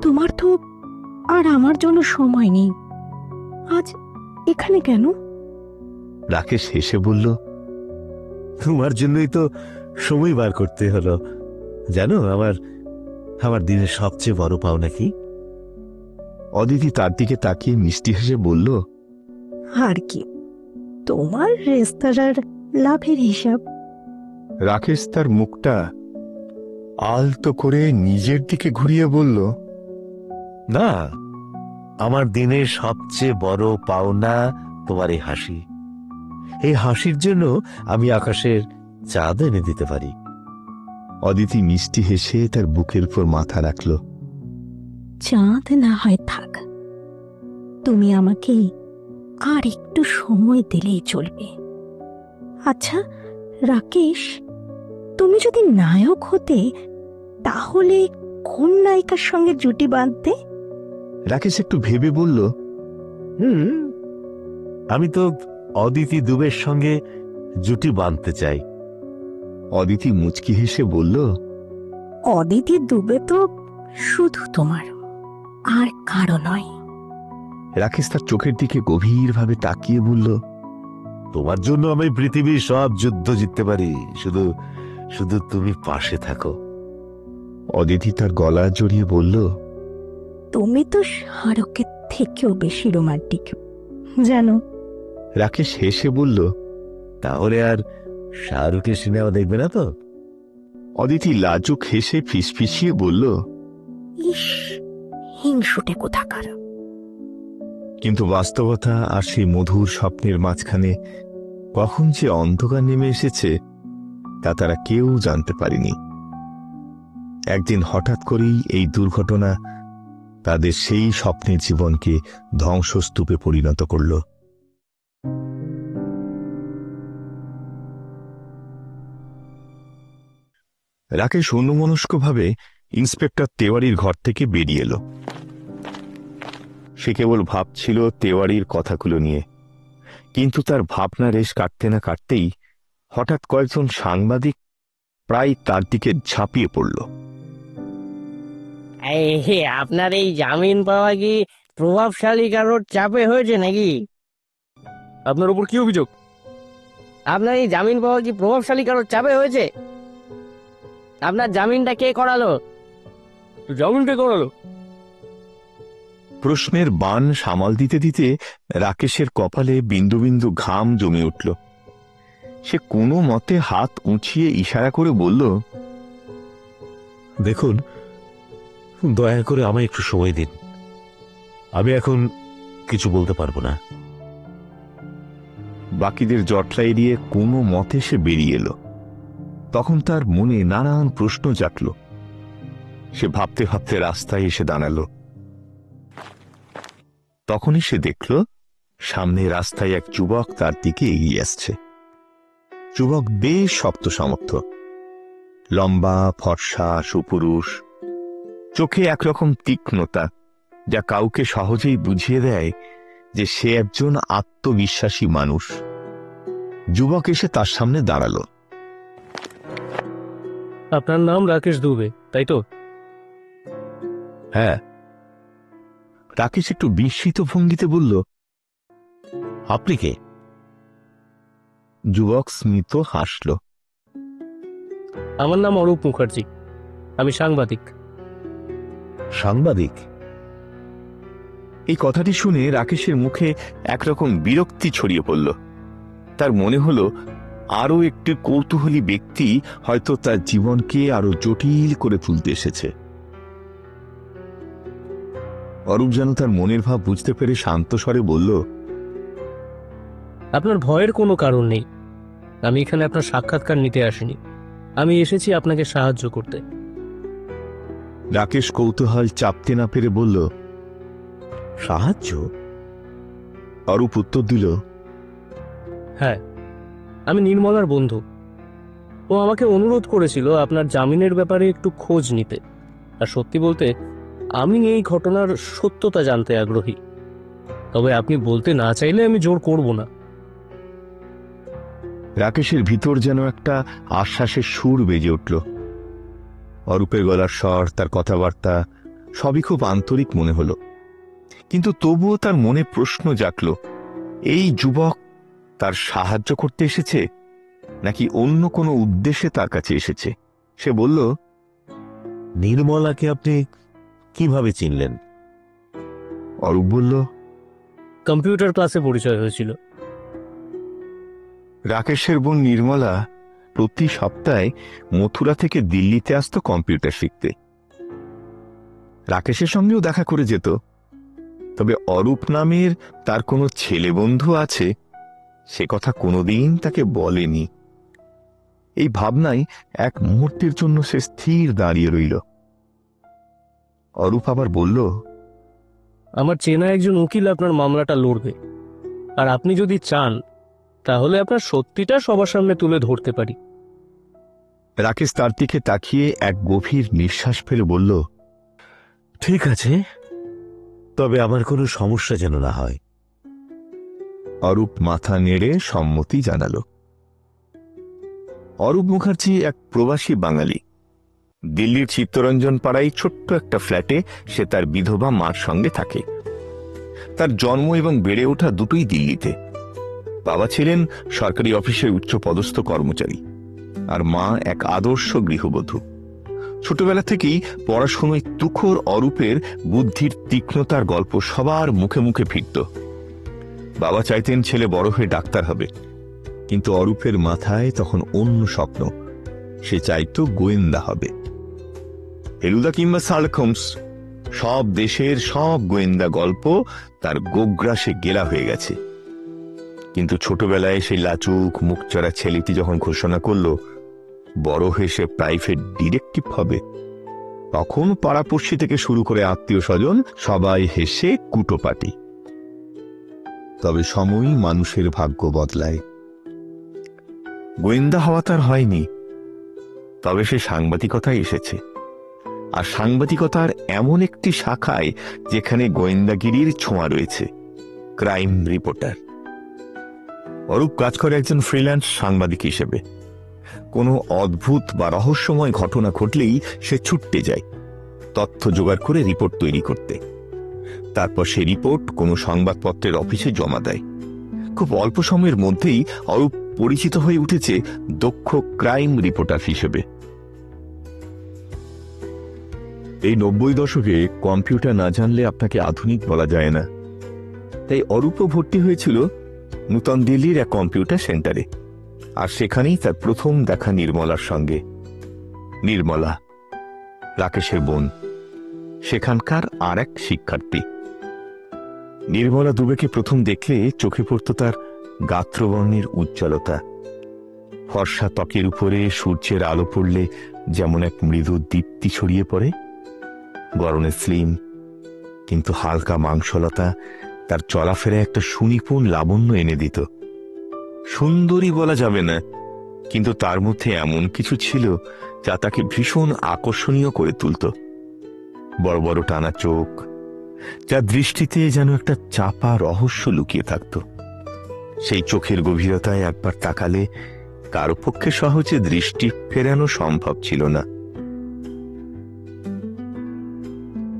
তোমার তো আর আমার জন্য সময় নেই, আজ এখানে কেন? রাকেশ হেসে বলল, তোমার জন্যই তো সময় বার করতে হলো। জানো, আমার দিনের সবচেয়ে বড় পাওনা কি? অদিতি তার দিকে তাকিয়ে মিষ্টি হেসে বলল, আর কি? তোমার রেস্তোরাঁর লাভের হিসাব। রাকেশ তার মুখটা আলতো করে নিজের দিকে ঘুরিয়ে বলল, না, আমার দিনের সবচেয়ে বড় পাওনা তোমার এই হাসি। এই হাসির জন্য আমি আকাশের চাঁদ এনে দিতে পারি। অদিতি মিষ্টি হেসে তার বুকের উপর মাথা রাখল। চাঁদ না হয় থাক, তুমি আমাকে আর একটু সময় দিলেই চলবে। আচ্ছা রাকেশ, তুমি যদি নায়ক হতে, তাহলে কোন নায়িকার সঙ্গে জুটি বাঁধতে? রাকেশ একটু ভেবে বলল, আমি তো অদিতি দুবের সঙ্গে জুটি বাঁধতে চাই। অদিতি মুচকি হেসে বলল, অদিতি দুবে তো শুধু তোমার, আর কারো নয়। রাকেশ তার চোখের দিকে গভীরভাবে তাকিয়ে বলল, তোমার জন্য আমি পৃথিবীর সব যুদ্ধ জিততে পারি, শুধু শুধু তুমি পাশে থাকো। অদিতি তার গলা জড়িয়ে বলল, তুমি তো শাহরুখের থেকেও বেশি রোমান্টিক, জানো। রাকেশ হেসে বলল, তাহলে আর শাহরুখের সিনেমা দেখবে না তো? অদিতি লাজুক হেসে ফিসফিসিয়ে বলল, ইস, হিংসুটে কোথাকার। কিন্তু বাস্তবতা আর সেই মধুর স্বপ্নের মাঝখানে কখন যে অন্ধকার নেমে এসেছে তা তারা কেউ জানতে পারেনি। একদিন হঠাৎ করেই এই দুর্ঘটনা তাদের সেই স্বপ্নের জীবনকে ধ্বংসস্তূপে পরিণত করল। রাকেশ অন্যমনস্কভাবে ইন্সপেক্টর তেওয়ারির ঘর থেকে বেরিয়ে এলো। সে কেবল ভাবছিল তেওয়ারির কথাগুলো নিয়ে, কিন্তু তার ভাবনা রেশ কাটতে না কাটতেই হঠাৎ কয়েকজন সাংবাদিক প্রায় তার দিকে ঝাঁপিয়ে পড়ল। আপনার এই জামিন পাওয়া কি প্রভাবশালী কারোর চাপে হয়েছে নাকি? আপনার উপর কি অভিযোগ? আপনার এই জামিন পাওয়া কি প্রভাবশালী কারোর চাপে হয়েছে? আপনার জামিনটা কে করালো? জামিন কে করালো? প্রশ্নের বান সামাল দিতে দিতে রাকেশের কপালে বিন্দু বিন্দু ঘাম জমে উঠল। সে কোনো মতে হাত উঁচিয়ে ইশারা করে বলল, দেখুন, দয়া করে আমায় একটু সময় দিন, আমি এখন কিছু বলতে পারবো না। বাকিদের জটলা এড়িয়ে কোনো মতে সে বেরিয়ে এলো। তখন তার মনে নানান প্রশ্ন জাগল। সে ভাবতে ভাবতে রাস্তায় এসে দাঁড়ালো। তখনই সে দেখল সামনে রাস্তায় এক যুবক তার দিকে এগিয়ে আসছে। যুবক বেশ শক্ত সামর্থ্য, লম্বা, ফর্সা, সুপুরুষ, চোখে একরকম তীক্ষ্ণতা যা কাউকে সহজেই বুঝিয়ে দেয় যে সে একজন আত্মবিশ্বাসী মানুষ। যুবক এসে তার সামনে দাঁড়ালো। আপনার নাম রাকেশ দুবে, তাই তো? হ্যাঁ। রাকেশ একটু বিস্মিত ভঙ্গিতে বলল, আপনি কে? যুবক স্মিত হাসল। আমার নাম অরূপ মুখার্জি, আমি সাংবাদিক। সাংবাদিক? এই কথাটি শুনে রাকেশের মুখে একরকম বিরক্তি ছড়িয়ে পড়ল। তার মনে হলো আরো একটি কৌতূহলী ব্যক্তি হয়তো তার জীবনকে আরো জটিল করে তুলতে এসেছে। অরূপ যেন তার মনের ভাব বুঝতে পেরে শান্ত স্বরে বলল, আপনার ভয়ের কোনো কারণ নেই। আমি এখানে আপনার সাক্ষাৎকার নিতে আসিনি, আমি এসেছি আপনাকে সাহায্য করতে। রাকেশ কৌতূহল চাপতে না পেরে বলল, সাহায্য? অরূপ উত্তর দিল, হ্যাঁ, আমি নির্মলার বন্ধু। ও আমাকে অনুরোধ করেছিল আপনার জামিনের ব্যাপারে একটু খোঁজ নিতে। আর সত্যি বলতে আমি এই ঘটনার সত্যতা জানতে আগ্রহী, তবে আপনি বলতে না চাইলে আমি জোর করব না। রাকেশের ভিতর যেন একটা আশ্বাসের সুর বেজে উঠল। অরূপের গলার স্বর, তার কথাবার্তা সবই খুব আন্তরিক মনে হলো। কিন্তু তবুও তার মনে প্রশ্ন জাগল, এই যুবক তার সাহায্য করতে এসেছে নাকি অন্য কোনো উদ্দেশ্যে তার কাছে এসেছে? সে বলল, নির্মলাকে আপনি কিভাবে চিনলেন? অরূপ বলল, কম্পিউটার ক্লাসে পরিচয় হয়েছিল। রাকেশের বোন নির্মলা প্রতি সপ্তাহে মথুরা থেকে দিল্লিতে আসতো কম্পিউটার শিখতে। রাকেশের সঙ্গেও দেখা করে যেত, তবে অরূপ নামের তার কোনো ছেলে বন্ধু আছে সে কথা কোনোদিন তাকে বলেনি। এই ভাবনায় এক মুহূর্তের জন্য সে স্থির দাঁড়িয়ে রইল। অরূপ আবার বলল, আমার চেনা একজন উকিল আপনার মামলাটা লড়বে, আর আপনি যদি চান তাহলে আপনার সত্যিটা সবার সামনে তুলে ধরতে পারি। রাকেশ তার দিকে তাকিয়ে এক গভীর নিঃশ্বাস ফেলে বলল, ঠিক আছে, তবে আমার কোনো সমস্যা যেন না হয়। অরূপ মাথা নেড়ে সম্মতি জানাল। অরূপ মুখার্জি এক প্রবাসী বাঙালি। দিল্লির চিত্তরঞ্জন পাড়ায় ছোট্ট একটা ফ্ল্যাটে সে তার বিধবা মার সঙ্গে থাকে। তার জন্ম এবং বেড়ে ওঠা দুটোই দিল্লিতে। বাবা ছিলেন সরকারি অফিসের উচ্চপদস্থ কর্মচারী, আর মা এক আদর্শ গৃহবধূ। ছোটবেলা থেকেই পড়াশোনায় তুখোর অরূপের বুদ্ধির তীক্ষ্ণতার গল্প সবার মুখে মুখে ফিরত। বাবা চাইতেন ছেলে বড় হয়ে ডাক্তার হবে, কিন্তু অরূপের মাথায় তখন অন্য স্বপ্ন। সে চাইতো গোয়েন্দা হবে। ফেলুদা কিংবা শার্লক হোমস, সব দেশের সব গোয়েন্দা গল্প তার গোগ্রাসে গেলা হয়ে গেছে। কিন্তু ছোটবেলায় সেই লাচুক মুখচড়া ছেলেটি যখন ঘোষণা করল বড় হয়ে সে প্রাইভেট ডিটেকটিভ হবে, তখন পাড়াপড়শি থেকে শুরু করে আত্মীয় স্বজন সবাই হেসে কুটোপাটি। তবে সময়ই মানুষের ভাগ্য বদলায়। গোয়েন্দা হওয়া তার হয়নি, তবে সে সাংবাদিকতায় এসেছে। আর সাংবাদিকতার এমন একটি শাখায় যেখানে গোয়েন্দাগিরির ছোঁয়া রয়েছে, ক্রাইম রিপোর্টার। অরূপ কাজ করে একজন ফ্রিল্যান্স সাংবাদিক হিসেবে। কোনো অদ্ভুত বা রহস্যময় ঘটনা ঘটলেই সে ছুটতে যায় তথ্য জোগাড় করে রিপোর্ট তৈরি করতে। তারপর সে রিপোর্ট কোনো সংবাদপত্রের অফিসে জমা দেয়। খুব অল্প সময়ের মধ্যেই অরূপ পরিচিত হয়ে উঠেছে দক্ষ ক্রাইম রিপোর্টার হিসেবে। এই 90 দশকে কম্পিউটার না জানলে আপনাকে আধুনিক বলা যায় না। তাই অরূপও ভর্তি হয়েছিল নূতন দিল্লির এক কম্পিউটার সেন্টারে। আর সেখানেই তার প্রথম দেখা নির্মলার সঙ্গে। নির্মলা রাকেশের বোন, সেখানকার আর এক শিক্ষার্থী। নির্মলা দুবেকে প্রথম দেখলে চোখে পড়ত তার গাত্রবর্ণের উজ্জ্বলতা। ফর্সা ত্বকের উপরে সূর্যের আলো পড়লে যেমন এক মৃদু দীপ্তি ছড়িয়ে পড়ে। গরনে স্লিম কিন্তু হালকা মাংসলতা তার চলাফেরায় একটা সুনিপুণ লাবণ্য এনে দিত। সুন্দরী বলা যাবে না, কিন্তু তার মধ্যে এমন কিছু ছিল যা তাকে ভীষণ আকর্ষণীয় করে তুলত। বড় বড় টানা চোখ, যার দৃষ্টিতে যেন একটা চাপা রহস্য লুকিয়ে থাকত। সেই চোখের গভীরতায় একবার তাকালে কারো পক্ষে সহজে দৃষ্টি ফেরানো সম্ভব ছিল না।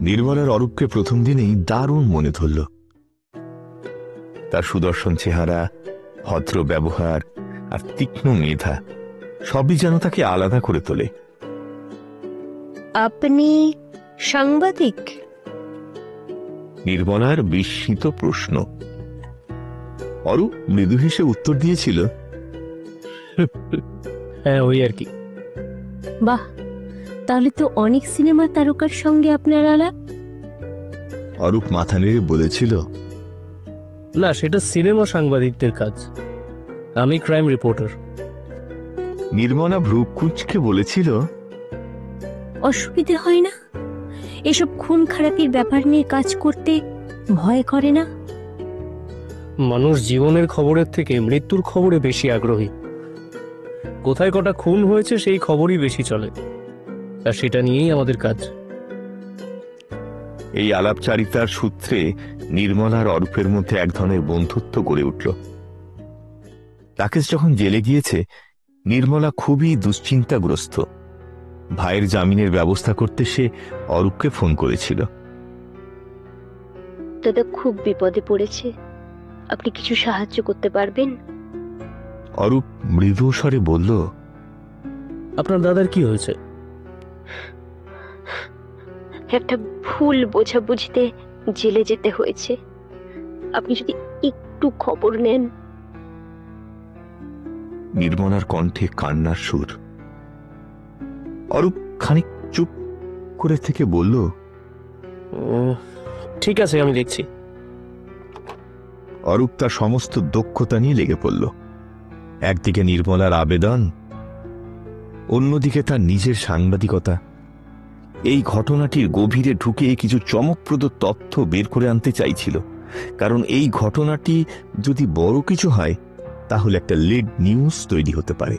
নির্মলার অরূপকে প্রথম দিনেই দারুণ মনে ধরল। তার সুদর্শন চেহারা, ভদ্র ব্যবহার আর তীক্ষ্ণ মেধা সবই যেন তাকে আলাদা করে তোলে। আপনি সাংবাদিক? নির্মলার বিস্মিত প্রশ্ন। অরূপ মৃদু হেসে উত্তর দিয়েছিল, হ্যাঁ, ওই আর কি। বাহ, তাহলে তো অনেক সিনেমা তারকার সঙ্গে আপনার আলাপ। অরূপ মাথা নেড়ে বলেছিল, না, সেটা সিনেমা সাংবাদিকদের কাজ, আমি ক্রাইম রিপোর্টার। নির্মলা ভ্রু কুঁচকে বলেছিল, অসুবিধে হয় না? এসব খুন খারাপির ব্যাপার নিয়ে কাজ করতে ভয় করে না? মানুষ জীবনের খবরের থেকে মৃত্যুর খবরে বেশি আগ্রহী। কোথায় কটা খুন হয়েছে সেই খবরই বেশি চলে, আর সেটা নিয়েই আমাদের কাজ। এই আলাপচারিতার সূত্রে নির্মলার অরূপের মধ্যে এক ধরনের বন্ধুত্ব গড়ে উঠল। রাকেশ যখন জেলে গিয়েছে, নির্মলা খুবই দুশ্চিন্তাগ্রস্ত। ভাইয়ের জামিনের ব্যবস্থা করতে সে অরূপকে ফোন করেছিল। দাদা খুব বিপদে পড়েছে, আপনি কিছু সাহায্য করতে পারবেন? অরূপ মৃদু স্বরে বলল, আপনার দাদার কি হয়েছে? একটা ভুল বোঝাবুঝিতে জেলে যেতে হয়েছে, আপনি যদি একটু খবর নেন। নির্মলার কণ্ঠে কান্নার সুর। অরূপ খানিক চুপ করে থেকে বলল, ঠিক আছে, আমি দেখছি। অরূপ তার সমস্ত দক্ষতা নিয়ে লেগে পড়ল। একদিকে নির্মলার আবেদন, অন্যদিকে তার নিজের সাংবাদিকতা। এই ঘটনাটির গভীরে ঢুকে কিছু চমকপ্রদ তথ্য বের করে আনতে চাইছিল, কারণ এই ঘটনাটি যদি বড় কিছু হয় তাহলে একটা লিড নিউজ তৈরি হতে পারে।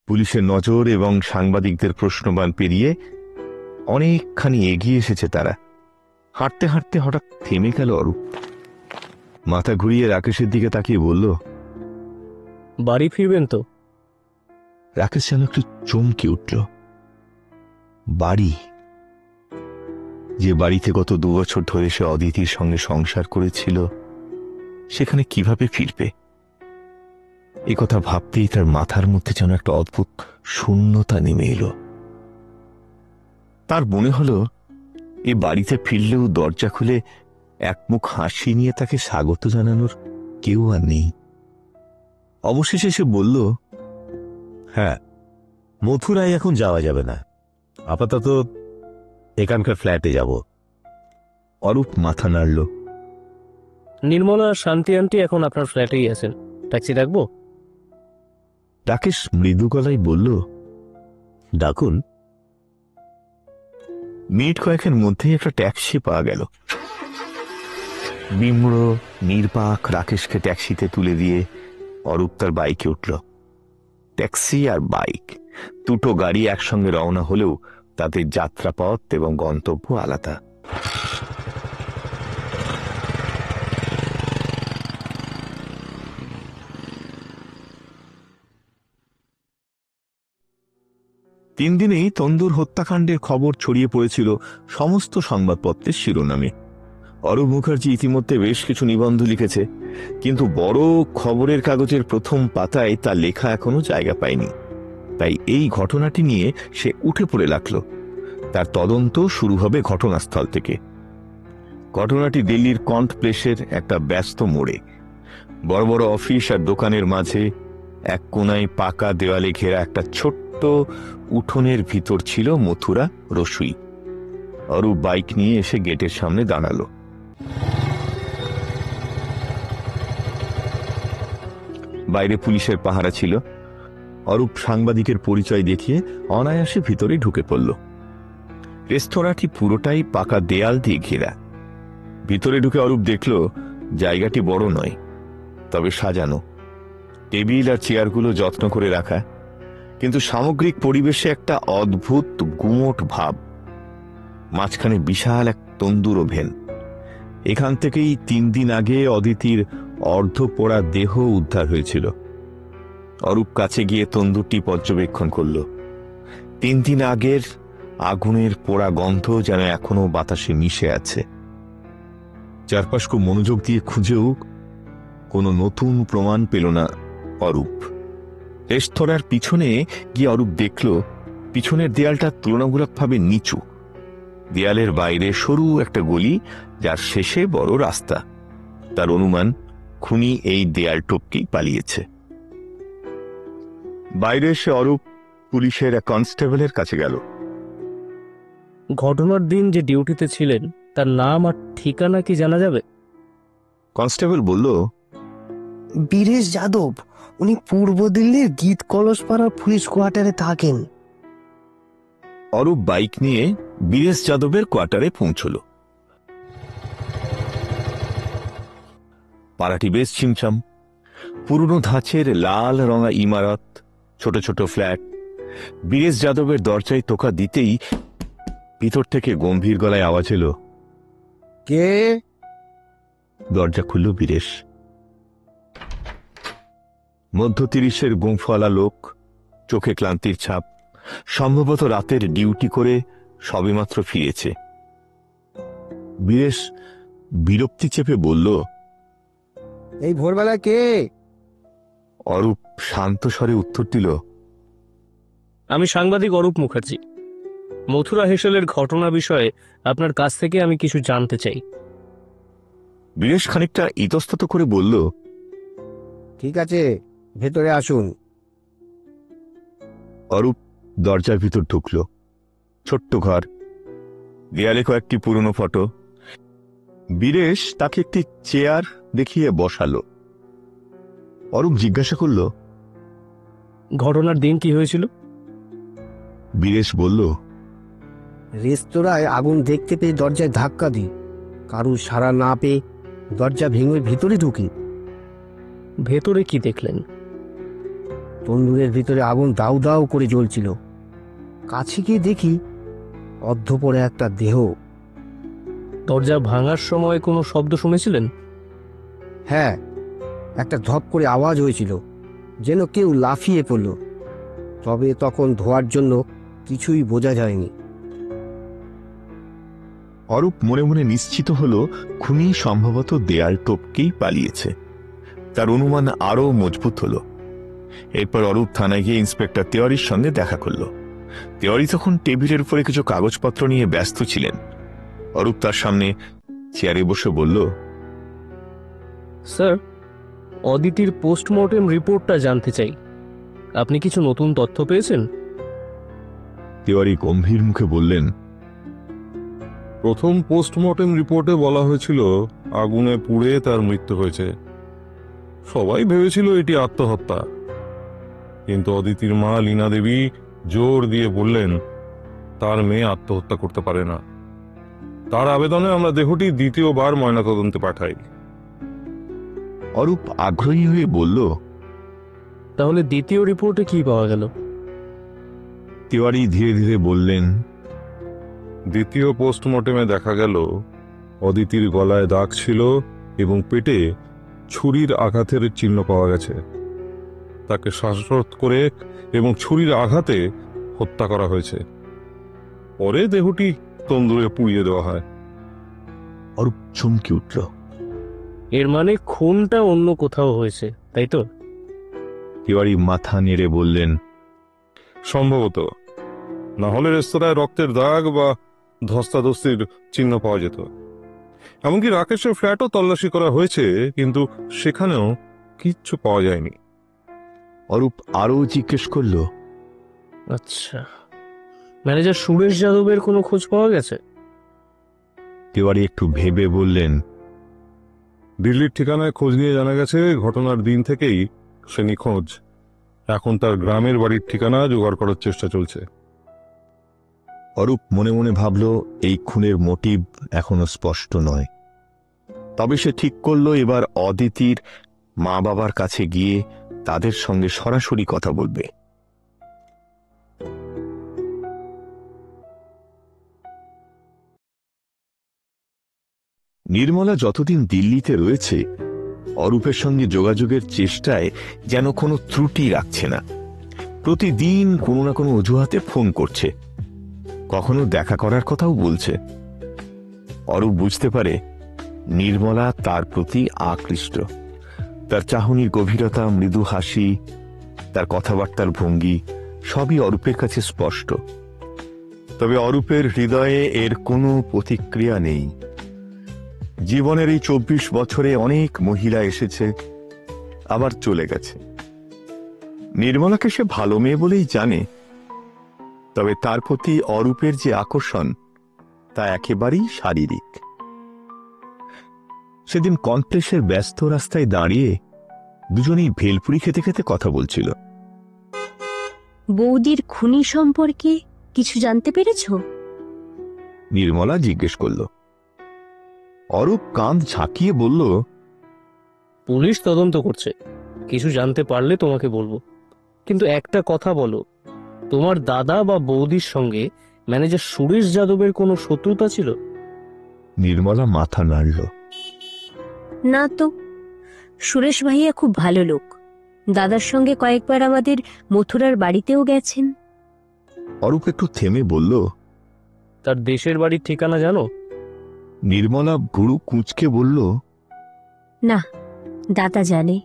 পুলিশের নজর এবং সাংবাদিকদের প্রশ্নবাণ পেরিয়ে অনেকখানি এগিয়ে এসেছে তারা। হাঁটতে হাঁটতে হঠাৎ থেমে গেল অরূপ। মাথা ঘুরিয়ে রাকেশের দিকে তাকিয়ে বলল, বাড়ি ফিরবেন তো? রাকেশ যেন একটু চমকে উঠল। বাড়ি? যে বাড়িতে গত 2 বছর ধরে সে অদিতির সঙ্গে সংসার করেছিল, সেখানে কিভাবে ফিরবে? এ কথা ভাবতেই তার মাথার মধ্যে যেন একটা অদ্ভুত শূন্যতা নেমে এলো। তার মনে হলো এ বাড়িতে ফিরলেও দরজা খুলে একমুখ হাসি নিয়ে তাকে স্বাগত জানানোর কেউ আর নেই। অবশেষে সে বলল, হ্যাঁ, মথুরায় এখন যাওয়া যাবে না, আপাতত এখানকার ফ্ল্যাটে যাব। অরূপ মাথা নাড়ল। নির্মলা আর শান্তি আন্টি এখন আপনার ফ্ল্যাটেই আছেন, ট্যাক্সি ডাকবো? রাকেশ মৃদু গলায় বলল, ডাকুন। মিনিট কয়েকের মধ্যেই একটা ট্যাক্সি পাওয়া গেল। বিম্র নির্বাক রাকেশকে ট্যাক্সিতে তুলে দিয়ে অরূপ তার বাইকে উঠল। ট্যাক্সি আর বাইক দুটো গাড়ি একসঙ্গে রওনা হলেও তাদের যাত্রাপথ এবং গন্তব্য আলাদা। তিন দিনেই তন্দুর হত্যাকাণ্ডের খবর ছড়িয়ে পড়েছিল সমস্ত সংবাদপত্রের শিরোনামে। অরূপ মুখার্জি ইতিমধ্যে বেশ কিছু নিবন্ধ লিখেছে, কিন্তু বড় খবরের কাগজের প্রথম পাতায় তার লেখা এখনো জায়গা পায়নি। তাই এই ঘটনাটি নিয়ে সে উঠে পড়ে লাগল। তার তদন্ত শুরু হবে ঘটনাস্থল থেকে। ঘটনাটি দিল্লির কন্ট প্লেসের একটা ব্যস্ত মোড়ে। বড় বড় অফিস আর দোকানের মাঝে এক কোনায় পাকা দেওয়ালে ঘেরা একটা ছোট্ট উঠোনের ভিতর ছিল মথুরা রসুই। অরূপ বাইক নিয়ে এসে গেটের সামনে দাঁড়ালো। বাইরে পুলিশের পাহারা ছিল। অরূপ সাংবাদিকের পরিচয় দেখিয়ে অনায়াসে ভিতরে ঢুকে পড়ল। রেস্তোরাঁটি পুরোটাই পাকা দেয়াল দিয়ে ঘেরা। ভিতরে ঢুকে অরূপ দেখল জায়গাটি বড় নয়, তবে সাজানো। টেবিল আর চেয়ারগুলো যত্ন করে রাখা, কিন্তু সামগ্রিক পরিবেশে একটা অদ্ভুত গুমোট ভাব। মাঝখানে বিশাল এক তন্দুর ওভেন। এখান থেকেই 3 দিন আগে অদিতির অর্ধ পোড়া দেহ উদ্ধার হয়েছিল। অরূপ কাছে গিয়ে তন্দুরটি পর্যবেক্ষণ করল। 3 দিন আগের আগুনের পোড়া গন্ধ যেন এখনো বাতাসে মিশে আছে। চারপাশ খুব মনোযোগ দিয়ে খুঁজেও কোনো নতুন প্রমাণ পেল না অরূপ। রেস্তোরাঁর পিছনে গিয়ে অরূপ দেখল পিছনের দেয়ালটা তুলনামূলকভাবে নিচু। দেয়ালের বাইরে সরু একটা গলি, যার শেষে বড় রাস্তা। তার অনুমান খুনি এই দেয়াল টপকেই পালিয়েছে। বাইরে এসে অরূপ পুলিশের এক কনস্টেবলের কাছে গেল। ঘটনার দিন যে ডিউটিতে ছিলেন তার নাম আর ঠিকানা কি জানা যাবে? কনস্টেবল বলল, বীরেশ যাদব, উনি পূর্ব দিল্লির গীত কলসপাড়ার পুলিশ কোয়ার্টারে থাকেন। অরূপ বাইক নিয়ে বীরেশ যাদবের কোয়ার্টারে পৌঁছল। পাড়াটি বেশ ছিমছাম। পুরনো ধাঁচের লাল রঙা ইমারত, ছোট ছোট ফ্ল্যাট। বীরেশ যাদবের দরজায় টোকা দিতেই ভিতর থেকে গম্ভীর গলায় আওয়াজ এলো, কে? দরজা খুলল বীরেশ। মধ্য 30-এর গোঁফওয়ালা লোক, চোখে ক্লান্তির ছাপ। সম্ভবত রাতের ডিউটি করে সবেমাত্র ফিরেছে। বীরেশ বিরক্তি চেপে বলল, এই ভোরবেলা কে? অরূপ শান্ত স্বরে উত্তর দিল, আমি সাংবাদিক অরূপ মুখার্জি। মথুরা হেসেলের ঘটনা বিষয়ে আপনার কাছ থেকে আমি কিছু জানতে চাই। বীরেশ খানিকটা ইতস্তত করে বলল, ঠিক আছে, ভেতরে আসুন। অরূপ দরজার ভিতর ঢুকল। ছোট্ট ঘর, দেয়ালে কয়েকটি পুরনো ফটো। বীরেশ তাকে একটি চেয়ার দেখিয়ে বসালো। অরূপ জিজ্ঞাসা করল, ঘটনার দিন কি হয়েছিল? বীরেশ বলল, রেস্তোরাঁয় আগুন দেখতে পেয়ে দরজায় ধাক্কা দিই, কারুর সাড়া না পেয়ে দরজা ভেঙে ভিতরে ঢুকি। ভেতরে কি দেখলেন? তন্দুরের ভিতরে আগুন দাউ দাউ করে জ্বলছিল। কাছে গিয়ে দেখি অর্ধপরে একটা দেহ। দরজা ভাঙার সময় কোনো শব্দ শুনেছিলেন? হ্যাঁ, একটা ধপ করে আওয়াজ হয়েছিল, যেন কেউ লাফিয়ে পড়ল। তবে তখন ধোয়ার জন্য কিছুই বোঝা যায়নি। অরূপ মনে মনে নিশ্চিত হল খুনি সম্ভবত দেয়াল টপকেই পালিয়েছে। তার অনুমান আরও মজবুত হল। এরপর অরূপ থানায় গিয়ে ইন্সপেক্টর তেওয়ারির সঙ্গে দেখা করল। তেওয়ারি তখন টেবিলের উপরে কিছু কাগজপত্র নিয়ে ব্যস্ত ছিলেন। অরূপ তার সামনে চেয়ারে বসে বলল, স্যার, অদিতির পোস্টমর্টেম রিপোর্টটা জানতে চাই। আপনি কিছু নতুন তথ্য পেয়েছেন? তেওয়ারি গম্ভীর মুখে বললেন, প্রথম পোস্টমর্টেম রিপোর্টে বলা হয়েছিল আগুনে পুড়ে তার মৃত্যু হয়েছে। সবাই ভেবেছিল এটি আত্মহত্যা, কিন্তু অদিতির মা লীনা দেবী জোর দিয়ে বললেন তার মেয়ে আত্মহত্যা করতে পারে না। তার আবেদনে আমরা দেহটি দ্বিতীয়বার ময়নাতদন্তে পাঠাই। অরূপ আগ্রহী হয়ে বলল, তাহলে দ্বিতীয় রিপোর্টে কি পাওয়া গেল? তেওয়ারি ধীরে ধীরে বললেন, দ্বিতীয় পোস্টমর্টেমে দেখা গেল অদিতির গলায় দাগ ছিল এবং পেটে ছুরির আঘাতের চিহ্ন পাওয়া গেছে। তাকে শ্বাসরোধ করে এবং ছুরির আঘাতে হত্যা করা হয়েছে। পরে দেহটি তন্দুরে পুড়িয়ে দেওয়া হয়। অরূপ চমকে উঠল। এর মানে খুনটা অন্য কোথাও হয়েছে, তাই তো? তেওয়ারি মাথা নেড়ে বললেন, সম্ভবত, না হলে রেস্তোরাঁয় রক্তের দাগ বা ধস্তাধস্তির চিহ্ন পাওয়া যেত। এমনকি রাকেশের ফ্ল্যাটও তল্লাশি করা হয়েছে, কিন্তু সেখানেও কিচ্ছু পাওয়া যায়নি। অরূপ আরও জিজ্ঞেস করল, আচ্ছা, ম্যানেজার সুরেশ যাদবের কোনো খোঁজ পাওয়া গেছে? তেওয়ারি একটু ভেবে বললেন, দিল্লির ঠিকানায় খোঁজ নিয়ে জানা গেছে ঘটনার দিন থেকেই সে নিখোঁজ। এখন তার গ্রামের বাড়ির ঠিকানা জোগাড় করার চেষ্টা চলছে। অরূপ মনে মনে ভাবল এই খুনের মোটিভ এখনো স্পষ্ট নয়। তবে সে ঠিক করল এবার অদিতির মা বাবার কাছে গিয়ে তাদের সঙ্গে সরাসরি কথা বলবে। নির্মলা যতদিন দিল্লিতে রয়েছে অরূপের সঙ্গে যোগাযোগের চেষ্টায় যেন কোনো ত্রুটি রাখছে না। প্রতিদিন কোনো না কোনো অজুহাতে ফোন করছে, কখনো দেখা করার কথাও বলছে। অরূপ বুঝতে পারে নির্মলা তার প্রতি আকৃষ্ট। তার চাহনির গভীরতা, মৃদু হাসি, তার কথাবার্তার ভঙ্গি সবই অরূপের কাছে স্পষ্ট। তবে অরূপের হৃদয়ে এর কোনো প্রতিক্রিয়া নেই। জীবনের এই 24 বছরে অনেক মহিলা এসেছে, আবার চলে গেছে। নির্মলাকে সে ভালো মেয়ে বলেই জানে, তবে তার প্রতি অরূপের যে আকর্ষণ তা একেবারেই শারীরিক। সেদিন কমপ্লেক্সের ব্যস্ত রাস্তায় দাঁড়িয়ে দুজনেই ভেলপুরি খেতে খেতে কথা বলছিল। বৌদির খুনি সম্পর্কে কিছু জানতে পেরেছো? নির্মলা জিজ্ঞেস করল। অরূপ কাঁধ ঝাঁকিয়ে বলল, পুলিশ তদন্ত করছে, কিছু জানতে পারলে তোমাকে বলবো। কিন্তু একটা কথা বলো, তোমার দাদা বা বৌদির সঙ্গে ম্যানেজার সুরেশ যাদবের কোনো শত্রুতা ছিল? নির্মলা মাথা নাড়ল। না তো, সুরেশ ভাইয়া খুব ভালো লোক। দাদার সঙ্গে কয়েকবার আমাদের মথুরার বাড়িতেও গেছেন। অরূপ একটু থেমে বলল, তার দেশের বাড়ির ঠিকানা জানো? নির্মলা ভুরু কুঁচকে বলল, না, দাদা জানে।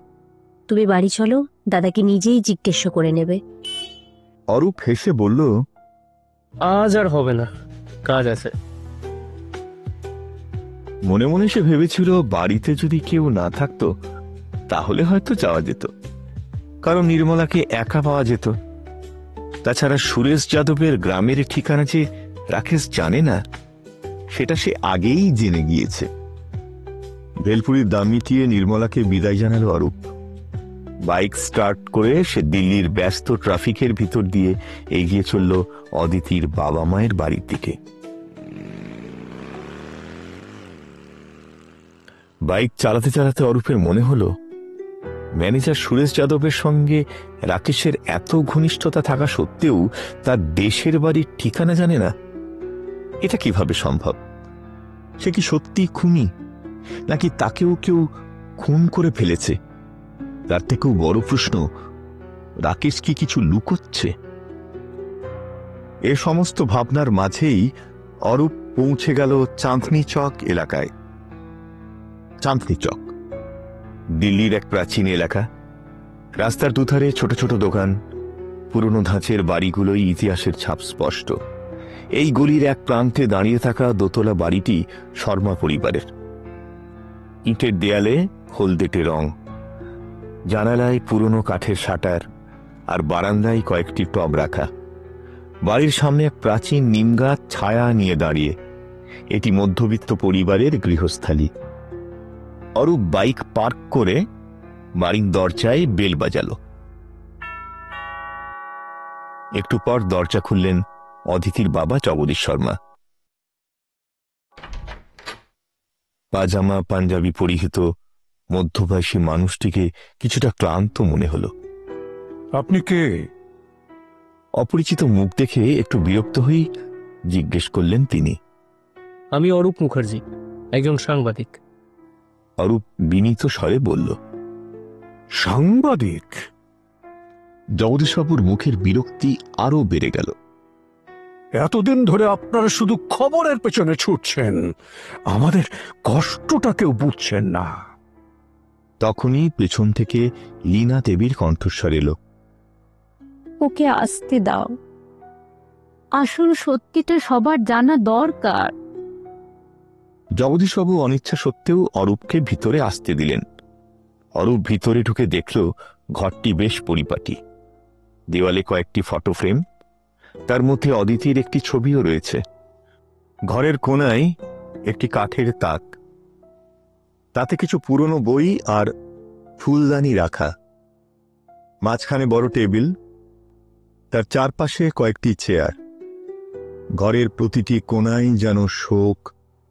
তুমি বাড়ি চলো, দাদাকে নিজেই জিজ্ঞেস করে নেবে। অরূপ হেসে বলল, আজ আর হবে না, কাজ আছে। মনে মনে সে ভেবেছিল বাড়িতে যদি কেউ না থাকতো তাহলে হয়তো যাওয়া যেত, কারণ নির্মলাকে একা পাওয়া যেত। তাছাড়া সুরেশ যাদবের গ্রামের ঠিকানা যে রাকেশ জানে না, সেটা সে আগেই জেনে গিয়েছে। ভেলপুরির দাম মিটিয়ে নির্মলাকে বিদায় জানালো অরূপ। বাইক স্টার্ট করে সে দিল্লির ব্যস্ত ট্রাফিকের ভিতর দিয়ে এগিয়ে চলল অদিতির বাবা মায়ের বাড়ির দিকে। বাইক চালাতে চালাতে অরূপের মনে হলো, ম্যানেজার সুরেশ যাদবের সঙ্গে রাকেশের এত ঘনিষ্ঠতা থাকা সত্ত্বেও তার দেশের বাড়ির ঠিকানা জানে না। এটা কিভাবে সম্ভব? সে কি সত্যি খুনি, নাকি তাকেও কেউ খুন করে ফেলেছে? তার থেকেও বড় প্রশ্ন, রাকেশ কি কিছু লুকোচ্ছে? এ সমস্ত ভাবনার মাঝেই অরূপ পৌঁছে গেল চাঁদনি চক এলাকায়। চাঁদনি চক দিল্লির এক প্রাচীন এলাকা। রাস্তার দুধারে ছোট ছোট দোকান, পুরনো ধাঁচের বাড়িগুলোই ইতিহাসের ছাপ স্পষ্ট। এই গলির এক প্রান্তে দাঁড়িয়ে থাকা দোতলা বাড়িটি শর্মা পরিবারের। ইটের দেয়ালে হলদেটে রং, জানালায় পুরনো কাঠের শাটার, আর বারান্দায় কয়েকটি টব রাখা। বাড়ির সামনে এক প্রাচীন নিমগাছ ছায়া নিয়ে দাঁড়িয়ে। এটি মধ্যবিত্ত পরিবারের গৃহস্থালী। অরূপ বাইক পার্ক করে বাড়ির দরজায় বেল বাজালো। একটু পর দরজা খুললেন অদিতির বাবা জগদীশ শর্মা। পাজামা পাঞ্জাবি পরিহিত মধ্যবয়সী মানুষটিকে কিছুটা ক্লান্ত মনে হলো। আপনি কে? অপরিচিত মুখ দেখে একটু বিরক্ত হয়ে জিজ্ঞেস করলেন তিনি। আমি অরূপ মুখার্জি, একজন সাংবাদিক। অরূপ বিনীত স্বরে বলল, সাংবাদিক? জগদীশবাবুর মুখের বিরক্তি আরো বেড়ে গেল। এতদিন ধরে আপনারা শুধু খবরের পেছনে ছুটছেন, আমাদের কষ্টটা কেউ বুঝছেন না। তখনই পেছন থেকে লীনা দেবীর কণ্ঠস্বর এলো, ওকে আসতে দাও, আসল সত্যিটা সবার জানা দরকার। জগদীশবাবু অনিচ্ছা সত্ত্বেও অরূপকে ভিতরে আসতে দিলেন। অরূপ ভিতরে ঢুকে দেখল ঘরটি বেশ পরিপাটি। দেওয়ালে কয়েকটি ফটো ফ্রেম, তার মধ্যে অদিতির একটি ছবিও রয়েছে। ঘরের কোণায় একটি কাঠের তাক, তাতে কিছু পুরনো বই আর ফুলদানি রাখা। মাঝখানে বড় টেবিল, তার চারপাশে কয়েকটি চেয়ার। ঘরের প্রতিটি কোণায় যেন শোক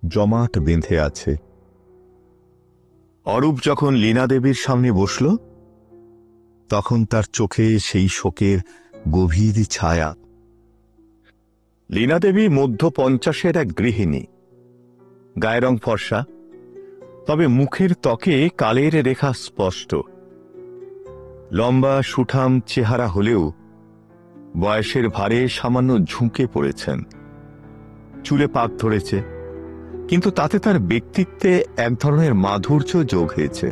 জমাট বেঁধে আছে। অরূপ যখন লীনা দেবীর সামনে বসল, তখন তার চোখে সেই শোকের গভীর ছায়া। লীনা দেবী মধ্য 50-এর এক গৃহিণী, গায়ের রং ফর্সা, তবে মুখের ত্বকে কালের রেখা স্পষ্ট। লম্বা সুঠাম চেহারা হলেও বয়সের ভারে সামান্য ঝুঁকে পড়েছেন। চুলে পাক ধরেছে, কিন্তু তাতে তার ব্যক্তিত্বে এক ধরনের মাধুর্য যোগ হয়েছে।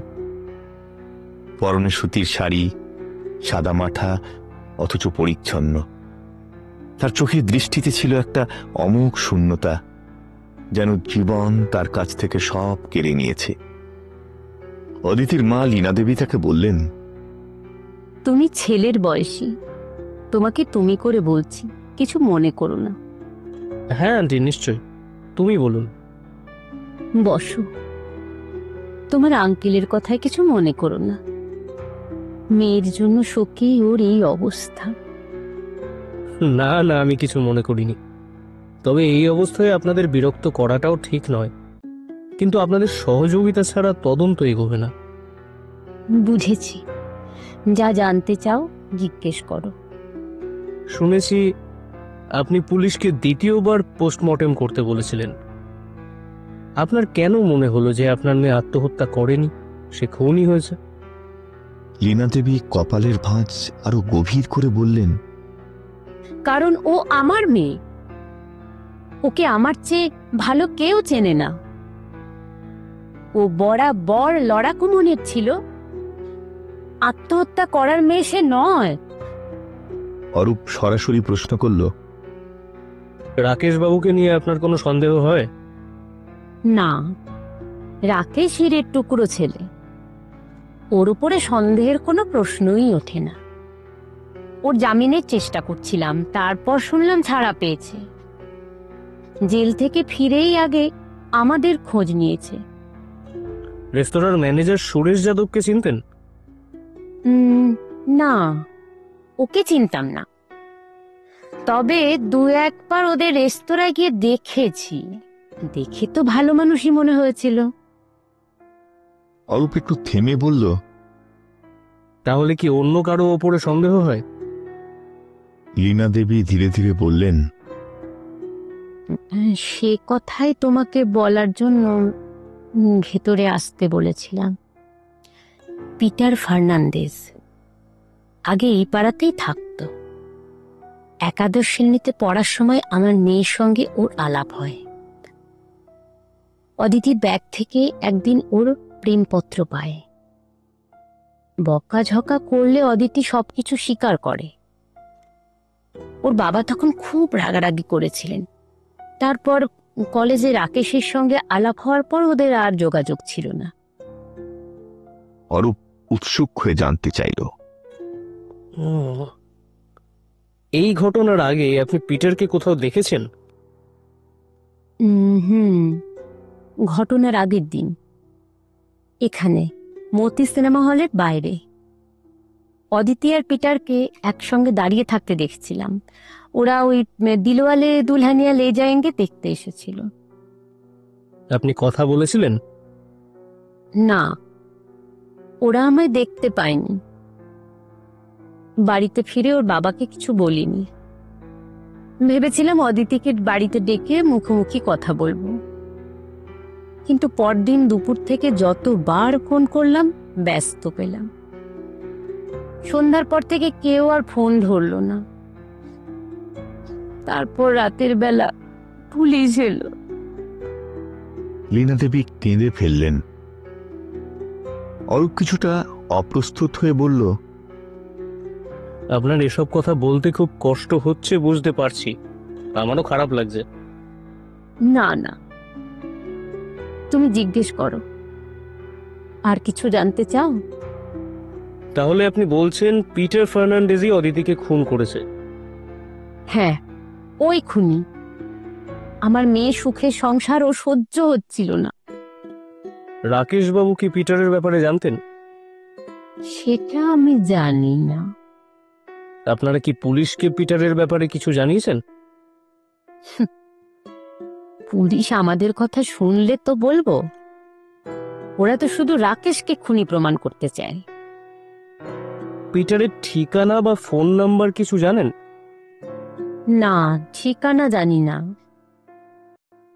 পরনে সুতির শাড়ি, সাদা মাঠা, অথচ পরিচ্ছন্ন। তার চোখের দৃষ্টিতে ছিল একটা অমোঘ শূন্যতা, যেন জীবন তার কাছ থেকে সব কেড়ে নিয়েছে। অদিতির মা লীনা দেবী তাকে বললেন, তুমি ছেলের বয়সী, তোমাকে তুমি করে বলছি, কিছু মনে করো না। হ্যাঁ আন্টি, নিশ্চয়, তুমি বলুন। বসো। তোমার আঙ্কেলের কথায় কিছু মনে করো না। মেয়ের জন্য শোকেই ওর এই অবস্থা। না না, আমি কিছু মনে করিনি। তবে এই অবস্থায় আপনাদের বিরক্ত করাটাও ঠিক নয়, কিন্তু আপনাদের সহযোগিতা ছাড়া তদন্ত এগোবে না। বুঝেছি, যা জানতে চাও জিজ্ঞেস করো। শুনেছি আপনি পুলিশকে দ্বিতীয়বার পোস্টমর্টেম করতে বলেছিলেন। আপনার কেন মনে হলো যে আপনার মেয়ে আত্মহত্যা করেনি, সে খুনই হয়েছে? লীনা দেবী কপালের ভাঁজ আরো গভীর করে বললেন, কারণ ও আমার মেয়ে। ওকে আমার চেয়ে ভালো কেউ চেনে না। ও বরাবর লড়াকু মনের ছিল, আত্মহত্যা করার মেয়ে সে নয়। অরূপ সরাসরি প্রশ্ন করল, রাকেশ বাবুকে নিয়ে আপনার কোনো সন্দেহ হয়? না, রাকেশ হীরের টুকরো ছেলে, ওর উপরে সন্দেহের কোনো প্রশ্নই ওঠে না। ওর জামিনের চেষ্টা করছিলাম, তারপর শুনলাম ছাড়া পেয়েছে। জেল থেকে ফিরেই আগে আমাদের খোঁজ নিয়েছে। রেস্তোরাঁর ম্যানেজার সুরেশ যাদবকে চিনতেন? না, ওকে চিনতাম না। তবে দু একবার ওদের রেস্তোরাঁয় গিয়ে দেখেছি, দেখে তো ভালো মানুষই মনে হয়েছিল। অরূপ একটু থেমে বলল, তাহলে কি অন্য কারো ওপরে সন্দেহ হয়? লীনা দেবী ধীরে ধীরে বললেন, সে কথাই তোমাকে বলার জন্য ভেতরে আসতে বলেছিলাম। পিটার ফার্নান্দেজ আগে এই পাড়াতেই থাকতো। একাদশ শ্রেণীতে পড়ার সময় আমার মেয়ের সঙ্গে ওর আলাপ হয়। অদিতির ব্যাগ থেকে একদিন ওর প্রেমপত্র পায়। বকাঝকা করলে অদিতি সবকিছু স্বীকার করে। ওর বাবা তখন খুব রাগারাগি করেছিলেন। তারপর কলেজে রাকেশের সঙ্গে আলাপ হওয়ার পর ওদের আর যোগাযোগ ছিল না। অরূপ উৎসুক হয়ে জানতে চাইল, এই ঘটনার আগে আপনি পিটারকে কোথাও দেখেছেন? ঘটনার আগের দিন এখানে মতি সিনেমা হলের বাইরে অদিতি আর পিটারকে একসঙ্গে দাঁড়িয়ে থাকতে দেখছিলাম। ওরা ওই দিলওয়ালে দুলহানিয়া লে যায়েঙ্গে দেখতে এসেছিল। আপনি কথা বলেছিলেন? না, ওরা আমায় দেখতে পায়নি। বাড়িতে ফিরে ওর বাবাকে কিছু বলিনি। ভেবেছিলাম অদিতিকে বাড়িতে ডেকে মুখোমুখি কথা বলবো, কিন্তু পরদিন দুপুর থেকে যতবার ফোন করলাম ব্যস্ত পেলাম। সন্ধ্যার পর থেকে কেউ আর ফোন ধরলো না। তারপর রাতের বেলা পুলিশ এলো। লীনা দেবী কেঁদে ফেললেন। অরূপ কিছুটা অপ্রস্তুত হয়ে বলল, আপনার এসব কথা বলতে খুব কষ্ট হচ্ছে, বুঝতে পারছি, আমারও খারাপ লাগছে। না না, তুমি জিজ্ঞেস করো। আর কিছু জানতে চাও? তাহলে আপনি বলছেন পিটার ফার্নান্ডেজই অদিতিকে খুন করেছে? হ্যাঁ, ওই খুনি। আমার মেয়ে সুখের সংসার ও সহ্য হচ্ছিল না। রাকেশ বাবু কি পিটারের ব্যাপারে জানতেন? সেটা আমি জানি না। আপনারা কি পুলিশকে পিটারের ব্যাপারে কিছু জানিয়েছেন? পুলিশ আমাদের কথা শুনলে তো বলবো। ওরা তো শুধু রাকেশকে খুনি প্রমাণ করতে চায়। পিটারের ঠিকানা বা ফোন নাম্বার কিছু জানেন? না, ঠিকানা জানি না।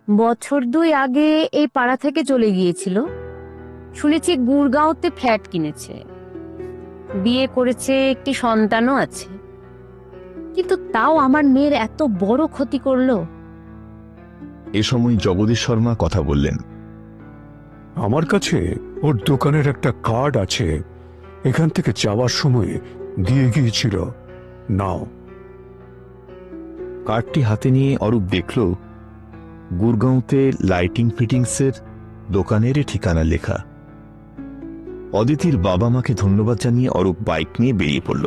বছর দুই আগে এই পাড়া থেকে চলে গিয়েছিল। শুনেছি গুড়গাঁওতে ফ্ল্যাট কিনেছে, বিয়ে করেছে, একটি সন্তানও আছে। কিন্তু তাও আমার মেয়ের এত বড় ক্ষতি করলো। এ সময় জগদীশ শর্মা কথা বললেন। আমার কাছে ওর দোকানের একটা কার্ড আছে, এখান থেকে যাওয়ার সময় দিয়ে গিয়েছিল, নাও। কার্ডটি হাতে নিয়ে অরূপ দেখল গুরগাঁওতে লাইটিং ফিটিংসের দোকানেরই ঠিকানা লেখা। অদিতির বাবা মাকে ধন্যবাদ জানিয়ে অরূপ বাইক নিয়ে বেরিয়ে পড়ল।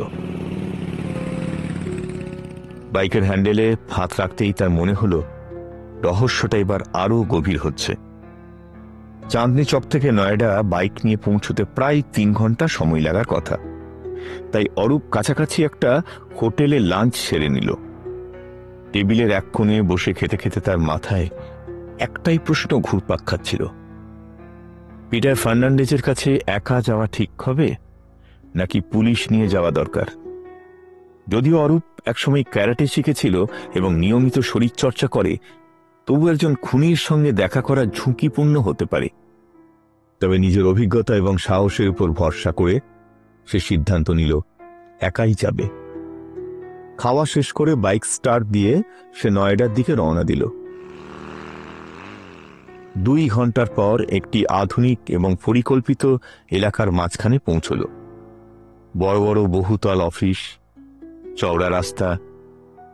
বাইকের হ্যান্ডেলে হাত রাখতেই তার মনে হলো রহস্যটা এবার আরো গভীর হচ্ছে। চাঁদনি চক থেকে নয়ডা বাইক নিয়ে পৌঁছতে প্রায় 3 ঘন্টা সময় লাগার কথা। তাই অরূপ কাছাকাছি একটা হোটেলে লাঞ্চ সেরে নিল। টেবিলের এক কোণে বসে খেতে খেতে তার মাথায় একটাই প্রশ্ন ঘুরপাক খাচ্ছিল, পিটার ফার্নান্ডেজের কাছে একা যাওয়া ঠিক হবে নাকি পুলিশ নিয়ে যাওয়া দরকার? যদিও অরূপ একসময় ক্যারাটে শিখেছিল এবং নিয়মিত শরীরচর্চা করে, তবু একজন খুনির সঙ্গে দেখা করা ঝুঁকিপূর্ণ হতে পারে। তবে নিজের অভিজ্ঞতা এবং সাহসের উপর ভরসা করে সে সিদ্ধান্ত নিল একাই যাবে। খাওয়া শেষ করে বাইক স্টার্ট দিয়ে সে নয়ডার দিকে রওনা দিল। 2 ঘন্টার পর একটি আধুনিক এবং পরিকল্পিত এলাকার মাঝখানে পৌঁছল। বড় বড় বহুতল অফিস, চওড়া রাস্তা,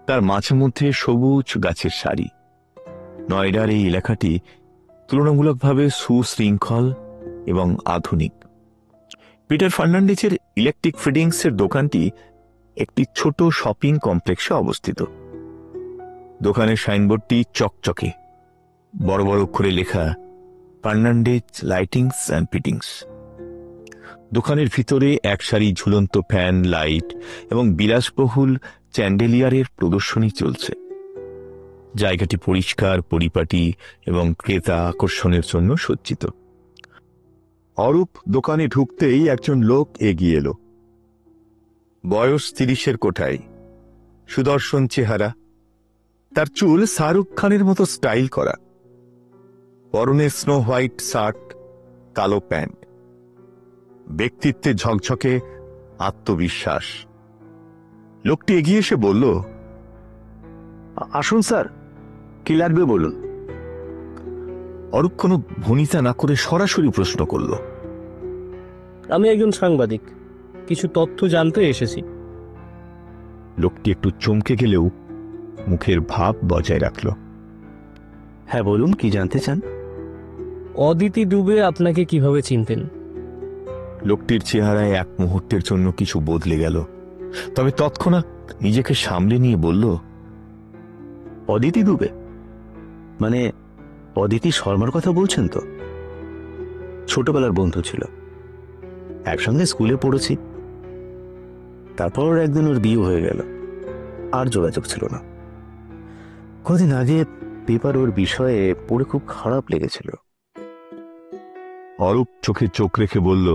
তার মাঝে মধ্যে সবুজ গাছের সারি। নয়ডার এই এলাকাটি তুলনামূলকভাবে সুশৃঙ্খল এবং আধুনিক। পিটার ফার্নান্ডেজের ইলেকট্রিক ফিটিংসের দোকানটি একটি ছোট শপিং কমপ্লেক্সে অবস্থিত। দোকানের সাইনবোর্ডটি চকচকে, বড় বড় অক্ষরে লেখা ফার্নান্ডেজ লাইটিংস অ্যান্ড ফিটিংস। দোকানের ভিতরে এক সারি ঝুলন্ত ফ্যান, লাইট এবং বিলাসবহুল চ্যান্ডেলিয়ারের প্রদর্শনী চলছে। জায়গাটি পরিষ্কার, পরিপাটি এবং ক্রেতা আকর্ষণের জন্য সজ্জিত। অরূপ দোকানে ঢুকতেই একজন লোক এগিয়ে এলো। বয়স 30-এর কোঠায়, সুদর্শন চেহারা, তার চুল শাহরুখ খানের মতো স্টাইল করা, পরনে স্নো হোয়াইট শার্ট, কালো প্যান্ট, ব্যক্তিত্বে ঝকঝকে আত্মবিশ্বাস। লোকটি এগিয়ে এসে বলল, আসুন স্যার, কি লাগবে বলুন। অরূপ কোনো ভনিতা না করে সরাসরি প্রশ্ন করল, আমি একজন সাংবাদিক, কিছু তথ্য জানতে এসেছি। লোকটি একটু চমকে গেলেও মুখের ভাব বজায় রাখল। হ্যাঁ বলুন, কি জানতে চান? অদিতি দুবে আপনাকে কিভাবে চিনতেন? লোকটির চেহারায় এক মুহূর্তের জন্য কিছু বদলে গেল, তবে তৎক্ষণাৎ নিজেকে সামলে নিয়ে বলল, অদিতি দুবে মানে অদিতি শর্মার কথা বলছেন তো? ছোটবেলার বন্ধু ছিল, একসঙ্গে স্কুলে পড়েছি। তারপর একদিন ওর বিয়ে হয়ে গেল, আর যোগাযোগ ছিল না। কদিন আগে পেপার ওর বিষয়ে পড়ে খুব খারাপ লেগেছিল। অরূপ চোখে চোখ রেখে বলল,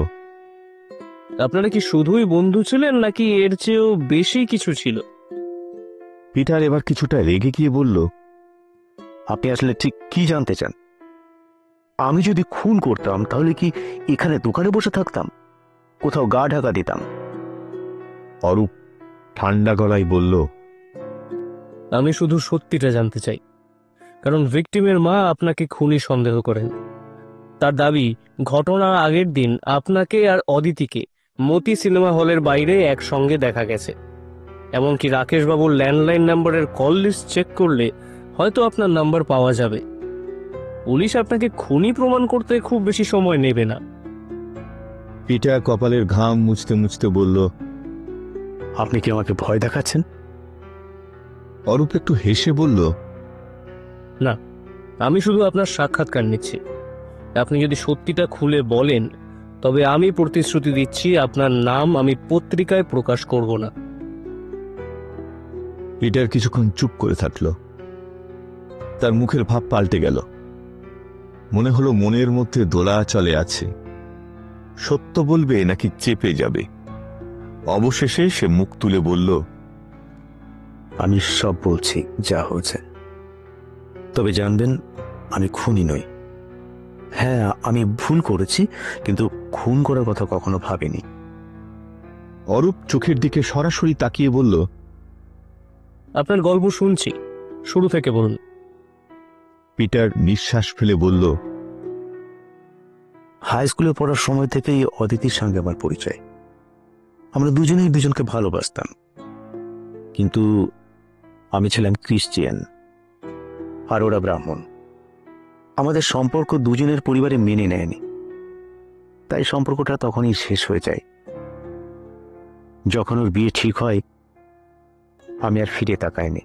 আপনারা কি শুধুই বন্ধু ছিলেন নাকি এর চেয়েও বেশি কিছু ছিল? পিটার এবার কিছুটা রেগে গিয়ে বলল, আপনি আসলে ঠিক কি জানতে চান? আমি যদি খুন করতাম তাহলে কি এখানে দোকানে বসে থাকতাম? কোথাও গা ঢাকা দিতাম? অরূপ ঠান্ডা গলায় বলল, আমি শুধু সত্যিটা জানতে চাই, কারণ ভিকটিমের মা আপনাকে খুনি সন্দেহ করেন। তার দাবি, ঘটনার আগের দিন আপনাকে আর অদিতিকে মতি সিনেমা হলের বাইরে একসঙ্গে দেখা গেছে। এমনকি রাকেশবাবুর ল্যান্ডলাইন নাম্বারের কল লিস্ট চেক করলে হয়তো আপনার নাম্বার পাওয়া যাবে। পুলিশ আপনাকে খুনি প্রমাণ করতে খুব বেশি সময় নেবে না। পিটার কপালের ঘাম মুছতে মুছতে বলল, আপনি কি আমাকে ভয় দেখাচ্ছেন? অরূপ একটু হেসে বলল, না, আমি শুধু আপনার সাক্ষাৎকার নিচ্ছি। আপনি যদি সত্যিটা খুলে বলেন তবে আমি প্রতিশ্রুতি দিচ্ছি আপনার নাম আমি পত্রিকায় প্রকাশ করব না। পিটার কিছুক্ষণ চুপ করে থাকল। তার মুখের ভাব পাল্টে গেল। মনে হলো মনের মধ্যে দোলা চলে আছে, সত্য বলবে নাকি চেপে যাবে। অবশেষে সে মুখ তুলে বলল, আমি সব বলছি যা হয়েছে, তবে জানবেন আমি খুনি নই। হ্যাঁ, আমি ভুল করেছি, কিন্তু খুন করার কথা কখনো ভাবিনি। অরূপ চোখের দিকে সরাসরি তাকিয়ে বলল, আপনার গল্প শুনছি, শুরু থেকে বলুন। পিটার নিঃশ্বাস ফেলে বলল, হাই স্কুলে পড়ার সময় থেকেই অদিতির সঙ্গে আমার পরিচয়। আমরা দুজনেই দুজনকে ভালোবাসতাম, কিন্তু আমি ছিলাম ক্রিশ্চিয়ান আর ওরা ব্রাহ্মণ। আমাদের সম্পর্ক দুজনের পরিবারে মেনে নেয়নি, তাই সম্পর্কটা তখনই শেষ হয়ে যায়। যখন ওর বিয়ে ঠিক হয়, আমি আর ফিরে তাকাইনি।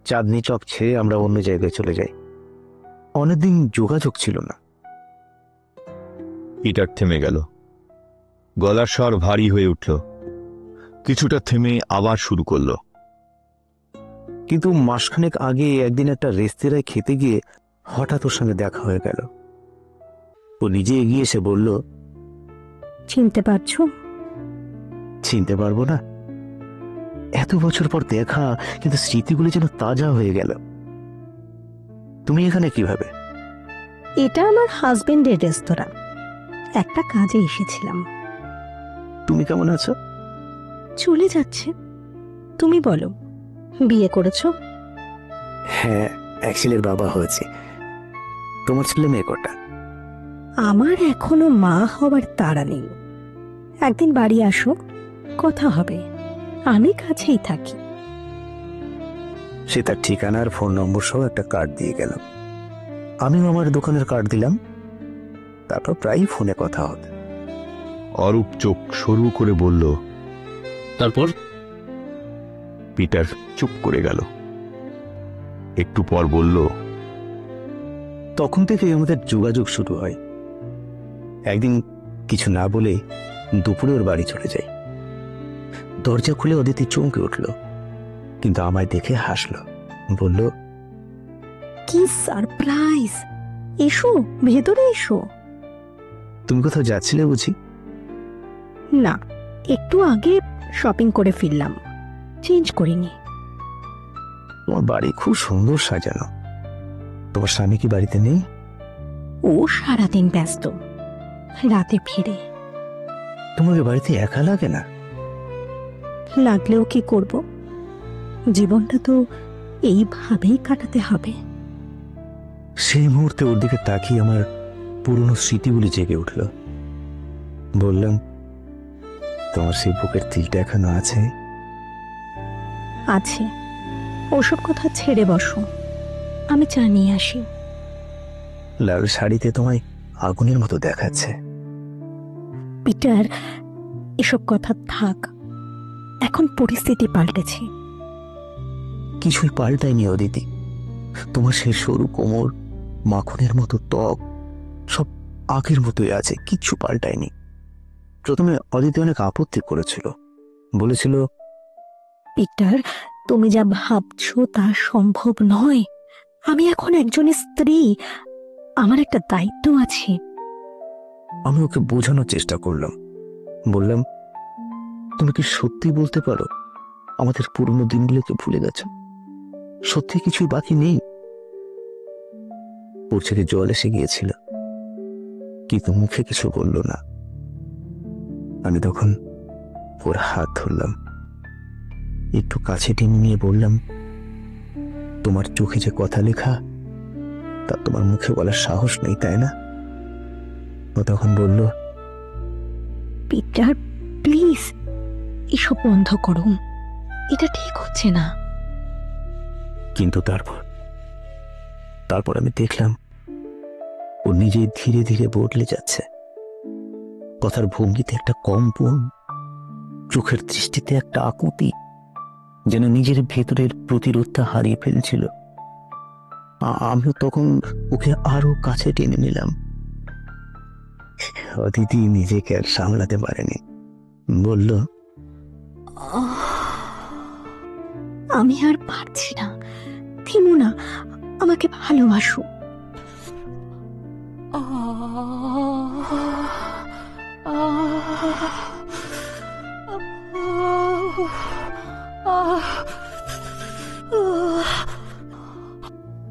চাঁদনি চক ছেড়ে আমরা অন্য জায়গায় চলে যাই। অনেকদিন যোগাযোগ ছিল না। পিটার থেমে গেল। গলার স্বর ভারী হয়ে উঠল। কিছুটা থেমে আবার শুরু করল, কিন্তু মাসখানেক আগে একদিন একটা রেস্তোরাঁয় খেতে গিয়ে হঠাৎ ওর সঙ্গে দেখা হয়ে গেল। ও নিজে এগিয়ে এসে বলল, চিনতে পারছো? চিনতে পারবো না? এত বছর পর দেখা, কিন্তু স্মৃতিগুলি যেন তাজা হয়ে গেল। তুমি এখানে কিভাবে? এটা আমার হাজবেন্ডের রেস্তোরাঁ, একটা কাজে এসেছিলাম। তুমি কেমন আছো? চলে যাচ্ছে। তুমি বলো, বিয়ে করেছো? হ্যাঁ, এক ছেলের বাবা হয়েছে। তোমার ছেলে মেয়ে কটা? আমার এখনো মা হবার তাড়া নেই। একদিন বাড়ি আসো, কথা হবে। আমি কাছেই থাকি। সে তার ঠিকানা আর ফোন নম্বর সহ একটা কার্ড দিয়ে গেল। আমিও আমার দোকানের কার্ড দিলাম। তারপর প্রায়ই ফোনে কথা হতো। অরূপ চোখ সরু করে বলল, তারপর? পিটার চুপ করে গেল। একটু পর বলল, তখন থেকে আমাদের যোগাযোগ শুরু হয়। একদিন কিছু না বলে দুপুরে ওর বাড়ি চলে যাই। দরজা খুলে অদিতি চমকে উঠল, কিন্তু আমায় দেখে হাসলো, বলল, কি সারপ্রাইজ! এসো, ভেতরে এসো। তুমি কোথাও যাচ্ছিলে বুঝি? না, একটু আগে শপিং করে ফিরলাম, চেঞ্জ করিনি। তোমার বাড়ি খুব সুন্দর সাজানো। তোমার স্বামী কি বাড়িতে নেই? ও সারাদিন ব্যস্ত, রাতে ফিরে। তোমাকে বাড়িতে একা লাগে না? লাগলেও কি করব, জীবনটা তো এইভাবেই কাটাতে হবে। সেই মুহূর্তে ওর দিকে তাকিয়ে আমার পুরনো স্মৃতিগুলি জেগে উঠল। বললাম, তোমার সেই বুকের তিলটা এখনো আছে? আছে। ওসব কথা ছেড়ে বসো, আমি চা নিয়ে আসি। লাল শাড়িতে তোমায় আগুনের মতো দেখাচ্ছে। পিটার, এসব কথা থাক, এখন পরিস্থিতি পাল্টেছে। কিছুই পাল্টায়নি অদিতি। তোমার সেই সরু কোমর, মাখনের মতো ত্বক, সব আগের মতোই আছে, কিচ্ছু পাল্টায়নি। প্রথমে অদিতি অনেক আপত্তি করেছিল, বলেছিল, পিটার, তুমি যা ভাবছো তা সম্ভব নয়। আমি এখন একজনের স্ত্রী, আমার একটা দায়িত্ব আছে। আমি ওকে বোঝানোর চেষ্টা করলাম। বললাম, তুমি কি সত্যি বলতে পারো আমাদের পুরনো দিনগুলোকে ভুলে গেছো? সত্যি কিছুই বাকি নেই? ওর চোখে জল এসে গিয়েছিল, কিন্তু মুখে কিছু বলল না। আমি তখন ওর হাত ধরলাম, একটু কাছে টেনে নিয়ে বললাম, তোমার চোখে যে কথা লেখা, তা তোমার মুখে বলার সাহস নেই, তাই না? ও তখন বলল, পিটার, প্লিজ এসব বন্ধ করো, এটা ঠিক হচ্ছে না। কিন্তু তারপর আমি দেখলাম ও নিজেই ধীরে ধীরে বদলে যাচ্ছে। কথার ভঙ্গিতে একটা কম্পন, চোখের দৃষ্টিতে একটা আকুতি, যেন নিজের ভেতরের প্রতিরোধটা হারিয়ে ফেলছিল। আমিও তখন ওকে আরো কাছে টেনে নিলাম। অদিতি নিজেকে আর সামলাতে পারেনি, বলল, আমি আর পারছি না, থেমো না, আমাকে ভালোবাসো।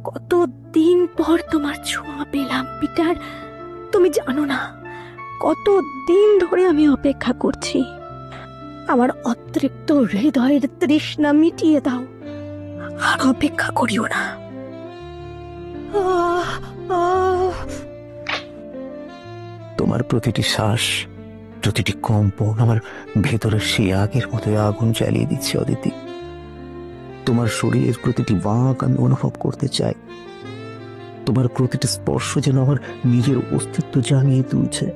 কতদিন পর তোমার ছোঁয়া পেলাম। পিটার, তুমি জানো না কত দিন ধরে আমি অপেক্ষা করছি। আমার অতৃপ্ত হৃদয়ের তৃষ্ণা মিটিয়ে দাও, আর অপেক্ষা করিও না। তোমার প্রতিটি শ্বাস, প্রতিটি কম্পন আমার ভেতরের সেই আগের মতো আগুন জ্বালিয়ে দিচ্ছে অদিতি। তোমার শরীরের প্রতিটি বাঁক আমি অনুভব করতে চাই। তোমার প্রতিটি স্পর্শ যেন আমার নিজের অস্তিত্ব জানিয়ে তুলছে।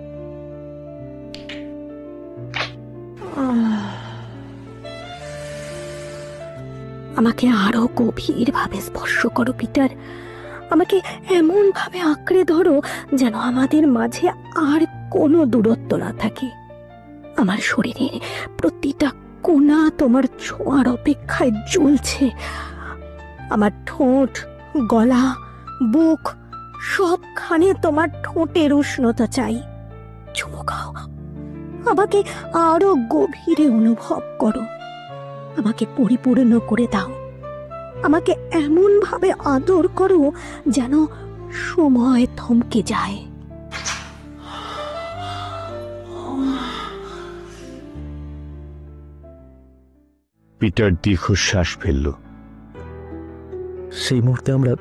আমাকে আরো গভীর ভাবে স্পর্শ করো পিটার, আমাকে এমন ভাবে আঁকড়ে ধরো যেন আমাদের মাঝে আর কোনো দূরত্ব না থাকে। আমার শরীরের প্রতিটা কোণা তোমার ছোঁয়ার অপেক্ষায় জ্বলছে। আমার ঠোঁট, গলা, বুক সবখানে তোমার ঠোঁটের উষ্ণতা চাই। চুমু খাও, আমাকে আরো গভীরে অনুভব করো, আমাকে পরিপূর্ণ করে দাও। আমাকে এমন ভাবে আদর করো যেন সময় থমকে যায়। পিটার দীর্ঘশ্বাস ফেলল। সেই মুহূর্তে আমরা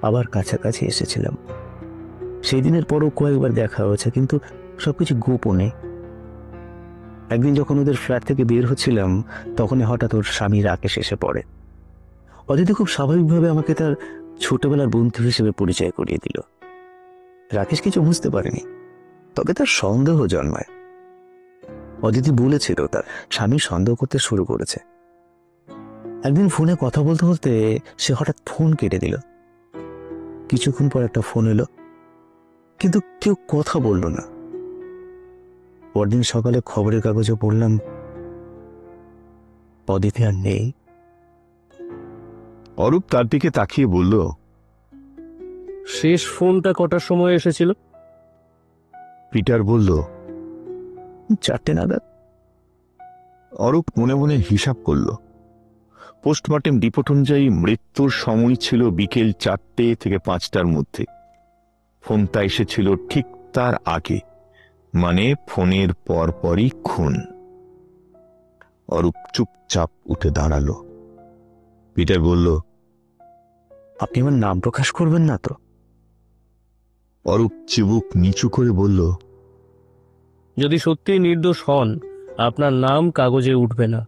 আবার কাছাকাছি এসেছিলাম। সেই দিনের পরও কয়েকবার দেখা হয়েছে, কিন্তু সবকিছু গোপনে। একদিন যখন ওদের ফ্ল্যাট থেকে বের হচ্ছিলাম, তখনই হঠাৎ ওর স্বামী রাকেশ এসে পড়ে। অদিতি খুব স্বাভাবিকভাবে আমাকে তার ছোটবেলার বন্ধু হিসেবে পরিচয় করিয়ে দিল। রাকেশ কিছু বুঝতে পারেনি, তবে তার সন্দেহ জন্মায়। অদিতি বলেছিল তার স্বামী সন্দেহ করতে শুরু করেছে। একদিন ফোনে কথা বলতে বলতে সে হঠাৎ ফোন কেটে দিল। কিছুক্ষণ পর একটা ফোন এলো, কিন্তু কেউ কথা বলল না। পরদিন সকালে খবরের কাগজে পড়লাম অদিতি আর নেই। অরূপ তার দিকে তাকিয়ে বলল, শেষ ফোনটা কটার সময় এসেছিল? পিটার বলল, 4টে নাগাদ। অরূপ মনে মনে হিসাব করল। পোস্টমর্টেম রিপোর্ট অনুযায়ী মৃত্যুর সময় ছিল বিকেল 4টে থেকে 5টার মধ্যে। ফোনটা এসেছিল ঠিক তার আগে, মানে ফোনের পরপরই খুন। অরূপ চুপচাপ উঠে দাঁড়ালো। পিটার বলল, আপনি আমার নাম প্রকাশ করবেন না তো? অরূপ চিবুক নিচু করে বলল, যদি সত্যিই নির্দোষ হন, আপনার নাম কাগজে উঠবে না।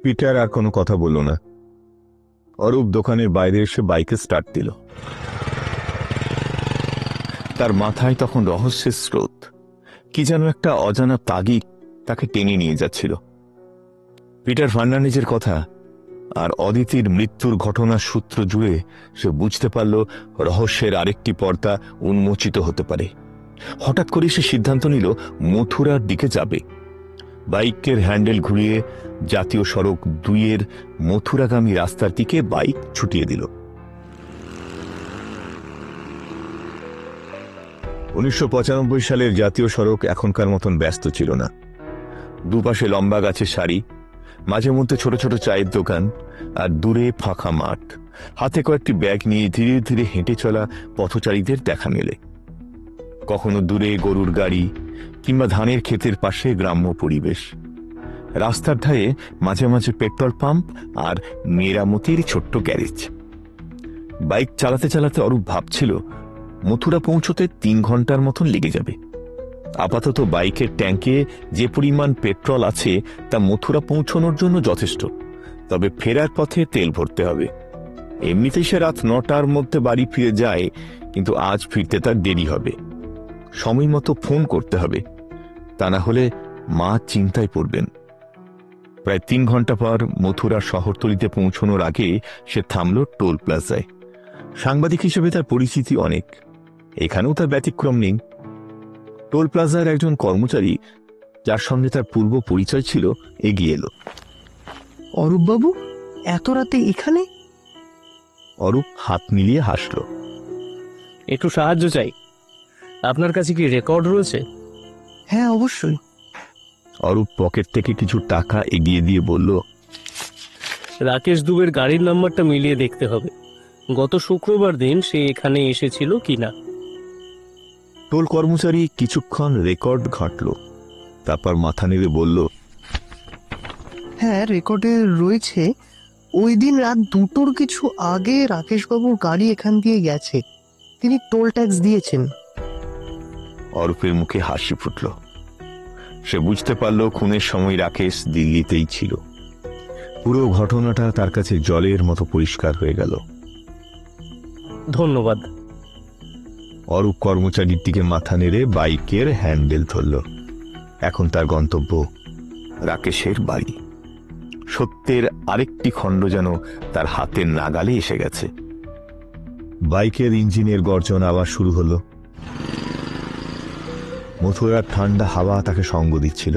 পিটার আর কোনো কথা বলল না। অরূপ দোকানের বাইরে এসে বাইকে স্টার্ট দিল। তার মাথায় তখন রহস্যের স্রোত, কি যেন একটা অজানা তাগিদ তাকে টেনে নিয়ে যাচ্ছিল। পিটার ফার্নান্ডিজের কথা আর অদিতির মৃত্যুর ঘটনার সূত্র জুড়ে সে বুঝতে পারল রহস্যের আরেকটি পর্দা উন্মোচিত হতে পারে। হঠাৎ করে সে সিদ্ধান্ত নিল মথুরার দিকে যাবে। বাইকের হ্যান্ডেল ঘুরিয়ে জাতীয় সড়ক 2-এর মথুরাগামী রাস্তার দিকে বাইক ছুটিয়ে দিল। 1995 সালের জাতীয় সড়ক এখনকার মতন ব্যস্ত ছিল না। দুপাশে লম্বা গাছের সারি, মাঝে মধ্যে ছোট ছোট চায়ের দোকান, আর দূরে ফাঁকা মাঠ। হাতে কয়েকটি ব্যাগ নিয়ে ধীরে ধীরে হেঁটে চলা পথচারীদের দেখা মেলে। কখনো দূরে গরুর গাড়ি, কিংবা ধানের ক্ষেতের পাশে গ্রাম্য পরিবেশ। রাস্তার ধারে মাঝে মাঝে পেট্রোল পাম্প আর মেরামতির ছোট্ট গ্যারেজ। বাইক চালাতে চালাতে অরূপ ভাবছিল মথুরা পৌঁছতে 3 ঘন্টার মতন লেগে যাবে। আপাতত বাইকের ট্যাঙ্কে যে পরিমাণ পেট্রোল আছে তা মথুরা পৌঁছানোর জন্য যথেষ্ট, তবে ফেরার পথে তেল ভরতে হবে। এমনিতেই সে রাত 9টার মধ্যে বাড়ি ফিরে যায়, কিন্তু আজ ফিরতে তার দেরি হবে। সময় মতো ফোন করতে হবে, তা না হলে মা চিন্তায় পড়বেন। প্রায় 3 ঘন্টা পর মথুরার শহরতলিতে পৌঁছানোর আগে সে থামল টোল প্লাজায়। সাংবাদিক হিসেবে তার পরিচিতি অনেক, এখানেও তার ব্যতিক্রম নেই। টোল প্লাজার একজন কর্মচারী, যার সঙ্গে তার পূর্ব পরিচয় ছিল, এগিয়ে এলো। অরূপবাবু, এত রাতে এখানে? অরূপ হাত মিলিয়ে হাসল। একটু সাহায্য চাই। আপনার কাছে কি রেকর্ড রয়েছে? হ্যাঁ, অবশ্যই। অরূপ পকেট থেকে কিছু টাকা এগিয়ে দিয়ে বলল, রাকেশ দুবের গাড়ির নাম্বারটা মিলিয়ে দেখতে হবে। গত শুক্রবার দিন সে এখানে এসেছিল কিনা। টোল কর্মচারী কিছুক্ষণ রেকর্ড ঘাঁটল, তারপর মাথা নেড়ে বলল, হ্যাঁ, রেকর্ডে রয়েছে ওই দিন রাত 2টোর কিছু আগে রাকেশবাবুর গাড়ি এখান দিয়ে গেছে, তিনি টোল ট্যাক্স দিয়েছেন। অরূপের মুখে হাসি ফুটল। সে বুঝতে পারল খুনের সময় রাকেশ দিল্লিতেই ছিল। পুরো ঘটনাটা তার কাছে জলের মতো পরিষ্কার হয়ে গেল। ধন্যবাদ। অরূপ কর্মচারীর দিকে মাথা নেড়ে বাইকের হ্যান্ডেল ধরল। এখন তার গন্তব্য রাকেশের বাড়ি। সত্যের আরেকটি খণ্ড যেন তার হাতের নাগালে এসে গেছে। বাইকের ইঞ্জিনের গর্জন আবার শুরু হলো। মথুরার ঠান্ডা হাওয়া তাকে সঙ্গ দিচ্ছিল,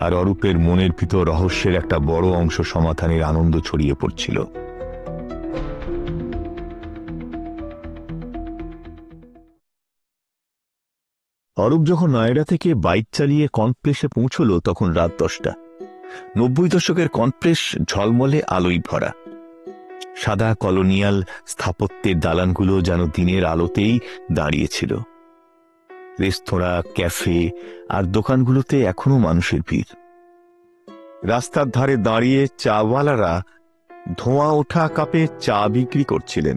আর অরূপের মনের ভিতর রহস্যের একটা বড় অংশ সমাধানের আনন্দ ছড়িয়ে পড়ছিল। অরূপ যখন নয়ডা থেকে বাইক চালিয়ে কনপ্লেসে পৌঁছল তখন রাত 10টা। 90 দশকের কনপ্লেস ঝলমলে আলোয় ভরা। সাদা কলোনিয়াল স্থাপত্যের দালানগুলো যেন দিনের আলোতেই দাঁড়িয়েছিল। রেস্তোরাঁ, ক্যাফে আর দোকানগুলোতে এখনো মানুষের ভিড়। রাস্তার ধারে দাঁড়িয়ে চাওয়ালারা ধোঁয়া ওঠা কাপে চা বিক্রি করছিলেন।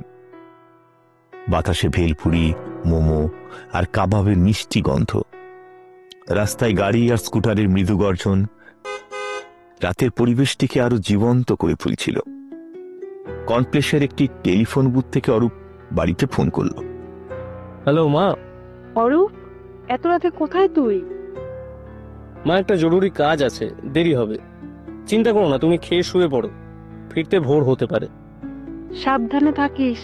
বাতাসে ভেলপুরি, মোমো আর কাবাবের মিষ্টি গন্ধ। রাস্তায় গাড়ি আর স্কুটারের মৃদু গর্জন রাতের পরিবেশটিকে আরো জীবন্ত করে তুলছিল। কনপ্লেসের একটি টেলিফোন বুথ থেকে অরূপ বাড়িতে ফোন করল। হ্যালো মা। অরূপ, এত রাতে কোথায় তুই? মা, একটা জরুরি কাজ আছে, দেরি হবে। চিন্তা করো না, তুমি খেয়ে শুয়ে পড়ো, ফিরতে ভোর হতে পারে। সাবধানে থাকিস,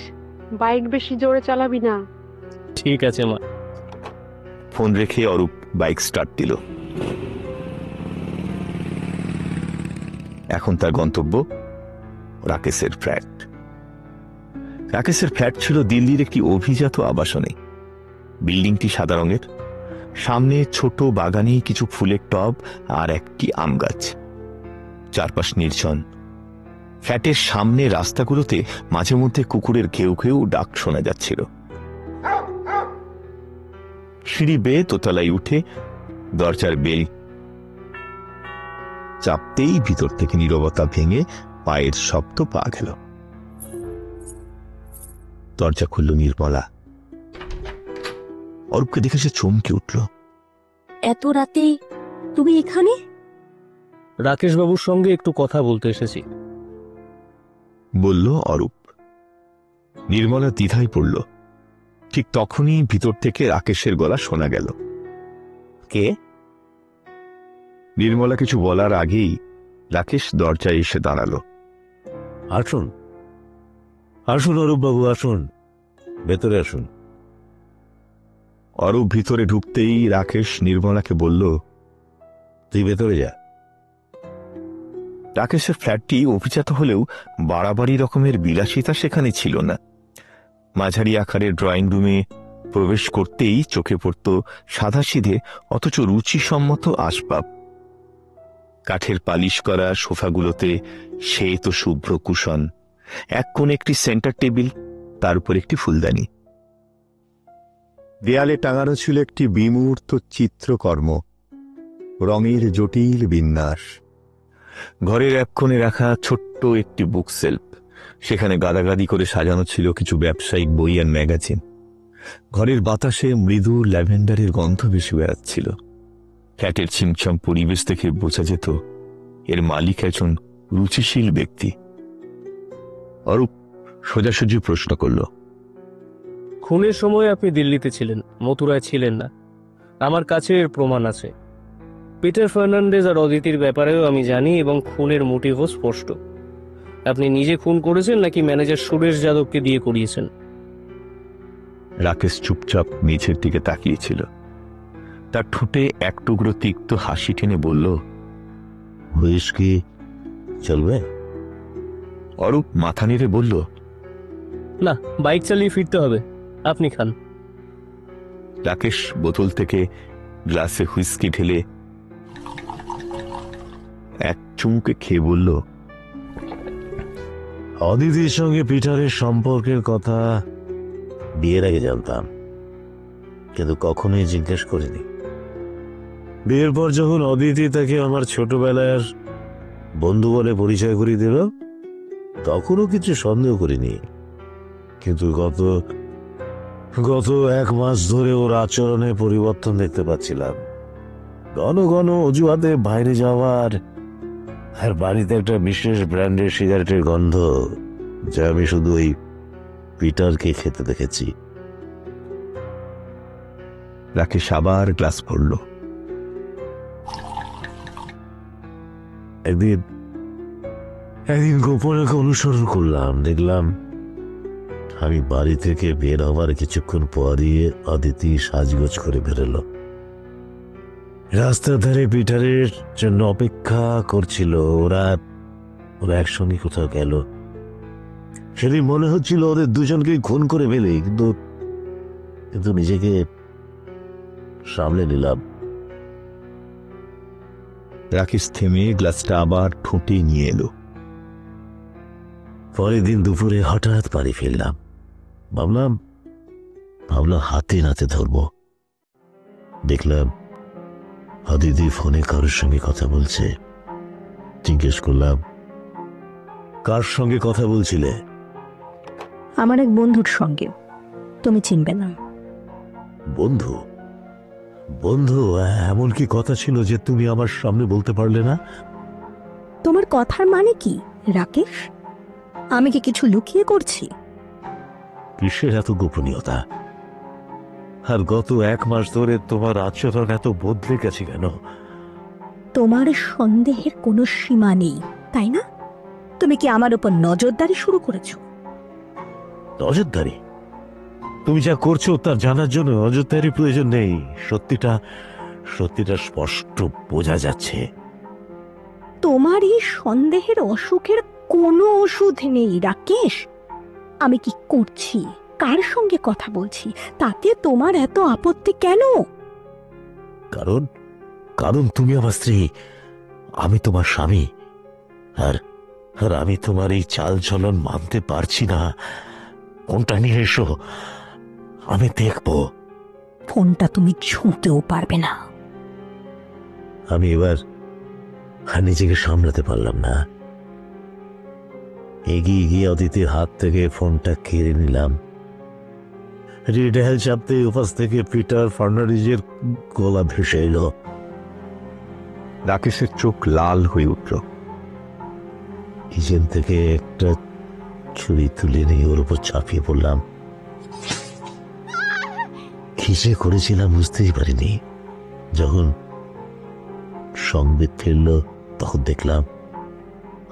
বাইক বেশি জোরে চালাবি না। ঠিক আছে মা। ফোন রেখে অরূপ বাইক স্টার্ট দিল। এখন তার গন্তব্য রাকেশের ফ্ল্যাট। রাকেশের ফ্ল্যাট ছিল দিল্লির একটি অভিজাত আবাসনে। বিল্ডিংটি সাদা রঙের, সামনে ছোট বাগানে কিছু ফুলের টব আর একটি আম গাছ। চারপাশ নির্জন। ফ্ল্যাটের সামনে রাস্তাগুলোতে মাঝে মধ্যে কুকুরের ঘেউ ঘেউ ডাক শোনা যাচ্ছিল। সিঁড়ি বেয়ে দোতলায় উঠে দরজার বেল চাপতেই ভিতর থেকে নীরবতা ভেঙে পায়ের শব্দ পা গেল। দরজা খুলল নির্মলা। অরূপকে দেখে সে চমকে উঠল। এত রাতে তুমি এখানে? রাকেশ বাবুর সঙ্গে একটু কথা বলতে এসেছি, বলল অরূপ। নির্মলা দ্বিধায় পড়ল। ঠিক তখনই ভিতর থেকে রাকেশের গলা শোনা গেল। কে? নির্মলা কিছু বলার আগেই রাকেশ দরজায় এসে দাঁড়ালো। আসুন আসুন অরূপ বাবু, আসুন, ভেতরে আসুন। অরূপ ভিতরে ঢুকতেই রাকেশ নির্মলাকে বলল, তুই ভেতরে যা। রাকেশের ফ্ল্যাটটি অভিজাত হলেও বাড়াবাড়ি রকমের বিলাসিতা সেখানে ছিল না। মাঝারি আকারের ড্রয়িং রুমে প্রবেশ করতেই চোখে পড়ত সাদাসিধে অথচ রুচিসম্মত আসবাব। কাঠের পালিশ করা সোফাগুলোতে শ্বেত শুভ্র কুশন, এক কোণে একটি সেন্টার টেবিল, তার উপর একটি ফুলদানি। দেয়ালে টাঙানো ছিল একটি বিমূর্ত চিত্রকর্ম, রঙের জটিল বিন্যাস। ঘরের এক কোণে রাখা ছোট্ট একটি বুক সেলফ, সেখানে গাদাগাদি করে সাজানো ছিল কিছু ব্যবসায়িক বই আর ম্যাগাজিন। ঘরের বাতাসে মৃদু ল্যাভেন্ডারের গন্ধ ভেসে বেড়াচ্ছিল। ফ্ল্যাটের ছিমছাম পরিবেশ থেকে বোঝা যেত এর মালিক একজন রুচিশীল ব্যক্তি। অরূপ সোজাসুজি প্রশ্ন করল, খুনের সময় আপনি দিল্লিতে ছিলেন, মথুরায় ছিলেন না। আমার কাছে এর প্রমাণ আছে। পিটার ফার্নান্ডেজ আর অদিতির ব্যাপারেও আমি জানি, এবং খুনের মোটিভও স্পষ্ট। আপনি নিজে খুন করেছেন নাকি ম্যানেজার সুরেশ যাদবকে দিয়ে করিয়েছেন? রাকেশ চুপচাপ নিচের দিকে তাকিয়েছিল। তার ঠোঁটে এক টুকরো তিক্ত হাসি টেনে বলল, হুইস্কি চলবে? অরূপ মাথা নেড়ে বলল, না, বাইক চালিয়ে ফিরতে হবে, আপনি খান। রাকেশ বোতল থেকে গ্লাসে হুইস্কি ঢেলে এক চুমুকে খেয়ে বলল, অদিতির সঙ্গে পিটারের সম্পর্কের কথা বিয়ের আগে জানতাম, কিন্তু কখনোই জিজ্ঞেস করিনি। বিয়ের পর যখন অদিতি তাকে আমার ছোটবেলার বন্ধু বলে পরিচয় করিয়ে দিল, তখনও কিছু সন্দেহ করিনি। কিন্তু গত 1 মাস ধরে ওর আচরণে পরিবর্তন দেখতে পাচ্ছিলাম। ঘন ঘন অজুহাতে বাইরে যাওয়ার, আর বাড়িতে একটা বিশেষ ব্র্যান্ডের সিগারেটের গন্ধ, যা আমি শুধু ওই পিটারকে খেতে দেখেছি। রাকেশ আবার গ্লাস ভরল। একদিন গোপনে অনুসরণ করলাম। দেখলাম আমি বাড়ি থেকে বের হবার কিছুক্ষণ পরই অদিতি সাজগোজ করে বেরোলো। রাস্তার ধারে পিটারের জন্য অপেক্ষা করছিল। ওরা একসঙ্গে কোথাও গেল। সেদিন মনে হচ্ছিল ওদের দুজনকে খুন করে ফেলে, কিন্তু নিজেকে সামলে নিলাম। রাকেশ থেমে গ্লাসটা আবার ঠোঁটে নিয়ে এলো। পরের দিন দুপুরে হঠাৎ বাড়ি ফিরলাম। ভাবলাম হাতে নাতে ধরবো। দেখলাম অদিতি ফোনে কারোর সঙ্গে কথা বলছে। জিজ্ঞেস করলাম, কার সঙ্গে কথা বলছিলে? আমার এক বন্ধুর সঙ্গে, তুমি চিনবে না। বন্ধু? বন্ধু? এমন কি কথা ছিল যে তুমি আমার সামনে বলতে পারলে না? তোমার কথার মানে কি রাকেশ? আমি কি কিছু লুকিয়ে করছি? কিসের এত গোপনীয়তা? আর গত 1 মাস ধরে তোমার আচরণ এত বদলে গেছে কেন? তোমার সন্দেহের কোনো সীমা নেই, তাই না? তুমি কি আমার উপর নজরদারি শুরু করেছো? নজরদারি? তুমি যা করছো তার জানার জন্য নজরদারি প্রয়োজন নেই। সত্যিটা স্পষ্ট বোঝা যাচ্ছে। তোমার এই সন্দেহের অসুখের কোনো ওষুধ নেই রাকেশ। আমি কি করছি, কার সঙ্গে কথা বলছি, তাতে তোমার এত আপত্তি কেন? কারণ তুমি আমার স্ত্রী, আমি তোমার স্বামী। আর আমি তোমার এই চাল চলন মানতে পারছি না। ফোনটা নিয়ে এসো, আমি দেখব। ফোনটা তুমি ছুঁতেও পারবে না। আমি এবার নিজেকে সামলাতে পারলাম না। এগিয়ে গিয়ে অদিতির হাত থেকে ফোনটা কেড়ে নিলাম। রিডায়াল চাপতে উপাস থেকে পিটার ফার্নান্ডিজের গলা ভেসে এলো। রাকেশের চোখ লাল হয়ে উঠল। কিচেন থেকে একটা ছুরি তুলে নিয়ে ওর উপর চাপিয়ে পড়লাম। কিসে করেছিলাম বুঝতেই পারিনি। যখন সংবিত ফিরল তখন দেখলাম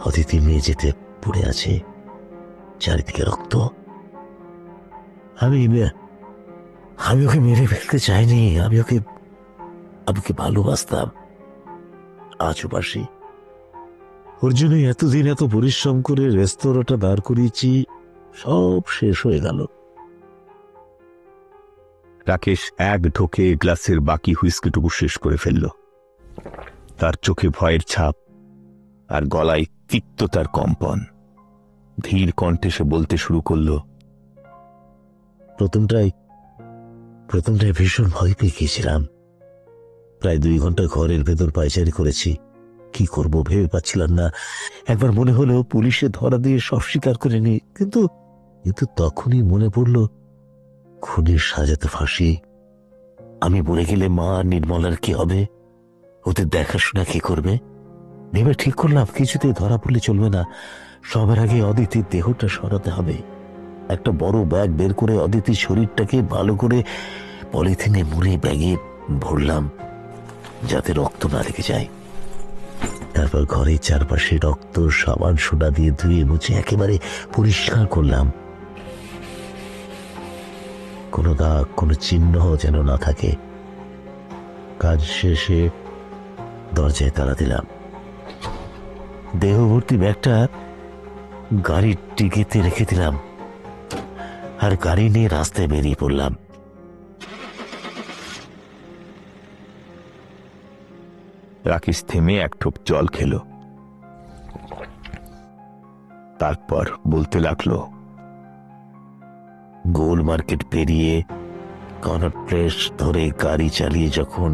অদিতি মেঝেতে পড়ে আছে, চারিদিকে রক্ত। আমি ওকে মেরে ফেলতে চাইনি। আমি ওকে ভালোবাসতাম, আজও বাসি। ওর জন্য এতদিন এত পরিশ্রম করে রেস্তোরাঁটা দাঁড় করিয়েছি, সব শেষ হয়ে গেল। রাকেশ এক ঢোকে গ্লাসের বাকি হুইস্কিটুকু শেষ করে ফেলল। তার চোখে ভয়ের ছাপ আর গলায় তিক্ততার কম্পন। ধীর কণ্ঠে সে বলতে শুরু করলো, প্রথমটাই ভীষণ ভয় পেয়ে গিয়েছিলাম। প্রায় 2 ঘন্টা ঘরের ভেতর পায়চারি করেছি। কি করব ভেবে পাচ্ছিলাম না। একবার মনে হলো পুলিশে ধরা দিয়ে সব স্বীকার করে নি, কিন্তু তখনই মনে পড়ল খুনির সাজাতে ফাঁসি। আমি মরে গেলে মা আর নির্মলার কি হবে? ওদের দেখাশোনা কি করবে? ভেবে ঠিক করলাম কিছুতেই ধরা পড়লে চলবে না। সবার আগে অদিতির দেহটা সরাতে হবে। একটা বড় ব্যাগ বের করে অদিতির শরীরটাকে ভালো করে পলিথিনে মুড়ে ব্যাগে ভরলাম, যাতে রক্ত না লেগে যায়। তারপর ঘরের চারপাশে রক্ত সাবান সোডা দিয়ে ধুয়ে মুছে একেবারে পরিষ্কার করলাম। কোনো দাগ, কোনো চিহ্ন যেন না থাকে। কাজ শেষে দরজায় তালা দিলাম। দেহভর্তি ব্যাগটা গাড়ির ডিকিতে রেখে দিলাম আর গাড়ি নিয়ে রাস্তায় বেরিয়ে পড়লাম। রাকেশ থেমে এক ঠোপ জল খেল। তারপর বলতে লাগলো, গোল মার্কেট পেরিয়ে কনট প্লেস ধরে গাড়ি চালিয়ে যখন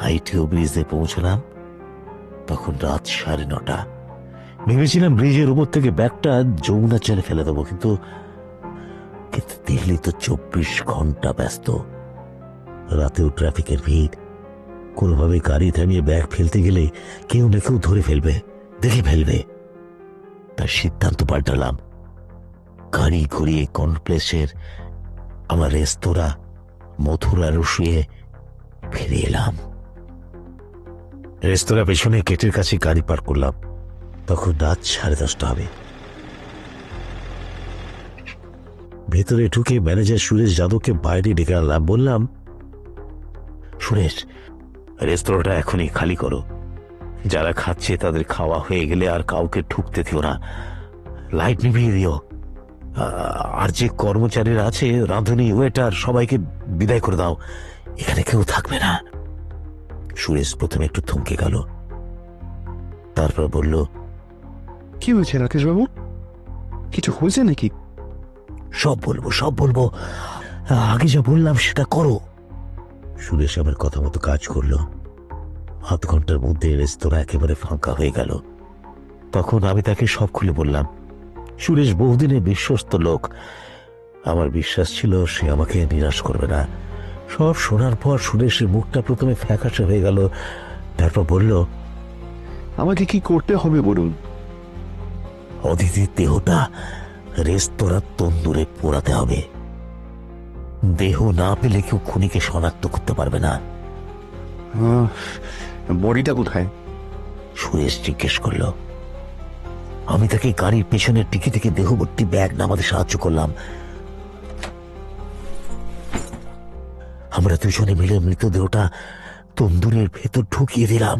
আইটিও ব্রিজে পৌঁছলাম তখন রাত 9:30। ভেবেছিলাম ব্রিজের উপর থেকে ব্যাগটা যমুনা চলে ফেলে দেবো, কিন্তু দিল্লি তো 24 ঘন্টা ব্যস্ত। রাতেও ট্রাফিকের ভিড়, কোনোভাবে গাড়ি থামিয়ে ব্যাগ ফেলতে গেলে কেউ না কেউ ধরে ফেলবে, দেখে ফেলবে। তার সিদ্ধান্ত পাল্টালাম, গাড়ি ঘুরিয়ে কনপ্লেসের আমার রেস্তোরাঁ মথুরা রসিয়ে ফিরে এলাম। রেস্তোরাঁ পেছনে গেটের কাছে গাড়ি পার্ক করলাম। তখন রাত 10:30 হবে। ভেতরে ঢুকে ম্যানেজার সুরেশ যাদবকে বাইরে ডেকে আনলাম। বললাম, সুরেশ, রেস্তোরাঁটা এখনই খালি করো। যারা খাচ্ছে তাদের খাওয়া হয়ে গেলে আর কাউকে ঢুকতে দিও না, লাইট নিভিয়ে দিও। আর যে কর্মচারীরা আছে, রাঁধুনি, ওয়েটার, সবাইকে বিদায় করে দাও, এখানে কেউ থাকবে না। সুরেশ প্রথমে একটু থমকে গেল, তারপর বলল, কি হয়েছে রাকেশ বাবু? কিছু হয়েছে নাকি? সব বলবো, আগে যা বললাম সেটা করো। সুরেশ আমার কথা মতো কাজ করলো। আধ ঘন্টার মধ্যে রেস্তোরাঁ একেবারে ফাঁকা হয়ে গেল। তখন আমি তাকে সব খুলে বললাম। সুরেশ বহুদিনের বিশ্বস্ত লোক, আমার বিশ্বাস ছিল সে আমাকে নিরাশ করবে না। সব শোনার পর সুরেশের মুখটা প্রথমে ফ্যাকাশে হয়ে গেল, তারপর বলল, আমাকে কি করতে হবে বলুন? অদিতির দেহটা রেস্তোরাঁ তন্দুরে পোড়াতে হবে। দেহ না পেলে কেউ খুনিকে শনাক্ত করতে পারবে না। বডিটা কোথায়? সুরেশ জিজ্ঞেস করল। আমি তাকে গাড়ির পেছনের টিকি থেকে দেহভর্তি ব্যাগ নামাতে সাহায্য করলাম। আমরা দুজনে মিলে মৃতদেহটা তন্দুরের ভেতর ঢুকিয়ে দিলাম,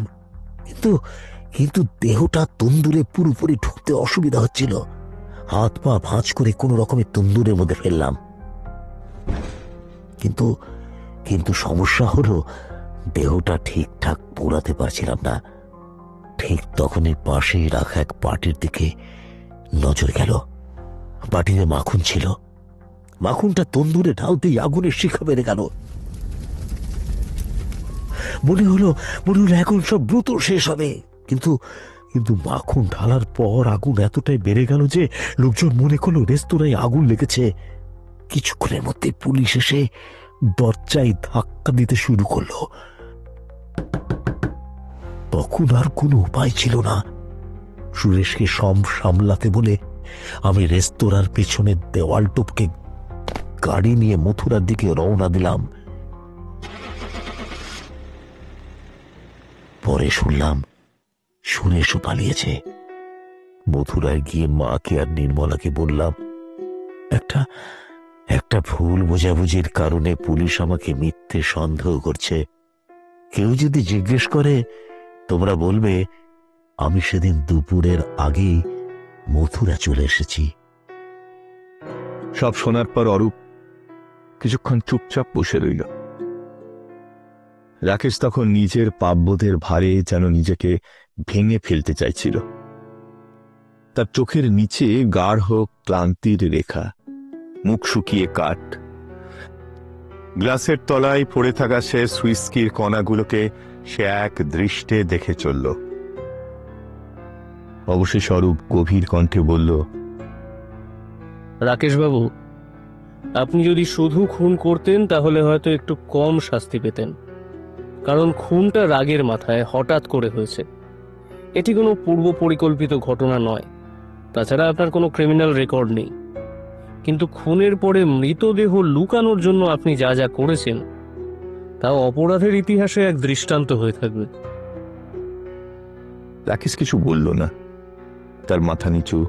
কিন্তু দেহটা তন্দুরে পুরোপুরি ঢুকতে অসুবিধা হচ্ছিল। হাত পা ভাঁজ করে কোন রকমের তন্দুরের মধ্যে ফেললাম, কিন্তু সমস্যা হলো দেহটা ঠিকঠাক পোড়াতে পারছিলাম না। ঠিক তখনই পাশেই রাখা এক বাটির দিকে নজর গেল। বাটিতে মাখন ছিল। মাখনটা তন্দুরে ঢালতেই আগুনের শিখা বেড়ে গেল। মনে হলো এখন সব দ্রুত শেষ হবে, কিন্তু মাখন ঢালার পর আগুন এতটাই বেড়ে গেল যে লোকজন মনে করলো রেস্তোরাঁয় আগুন লেগেছে। কিছুক্ষণের মধ্যে পুলিশ এসে দরজায় ধাক্কা দিতে শুরু করলো। তখন আর কোনো উপায় ছিল না। সুরেশকে সামলাতে বলে আমি রেস্তোরাঁর পেছনের দেওয়াল টপকে গাড়ি নিয়ে মথুরার দিকে রওনা দিলাম। পরে শুনলাম সুরেশও পালিয়েছে। মথুরায় গিয়ে মাকে আর নির্মলাকে বললাম, একটা ভুল বোঝাবুঝির কারণে পুলিশ আমাকে মিথ্যে সন্দেহ করছে। কেউ যদি জিজ্ঞেস করে তোমরা বলবে আমি সেদিন দুপুরের আগেই মথুরা চলে এসেছি। সব শোনার পর অরূপ কিছুক্ষণ চুপচাপ বসে রইল। রাকেশ তখন নিজের পাপবোধের ভারে যেন নিজেকে ভেঙে ফেলতে চাইছিল। তার চোখের নিচে গাঢ় ক্লান্তির রেখা, মুখ শুকিয়ে কাঠ। গ্লাসের তলায় পড়ে থাকা শেষ হুইস্কির কণাগুলোকে সে এক দৃষ্টে দেখে চলল। অবশেষ অরূপ গভীর কণ্ঠে বলল, রাকেশবাবু, আপনি যদি শুধু খুন করতেন তাহলে হয়তো একটু কম শাস্তি পেতেন, কারণ খুনটা রাগের মাথায় হঠাৎ করে হয়েছে। এটি কোনো পূর্ব পরিকল্পিত ঘটনা নয়। তাছাড়া আপনার কোনো ক্রিমিনাল রেকর্ড নেই। কিন্তু খুনের পরে মৃতদেহ লুকানোর জন্য আপনি যা যা করেছেন তা অপরাধের ইতিহাসে এক দৃষ্টান্ত হয়ে থাকবে। রাকেশ কিছু বলল না। তার মাথা নিচু,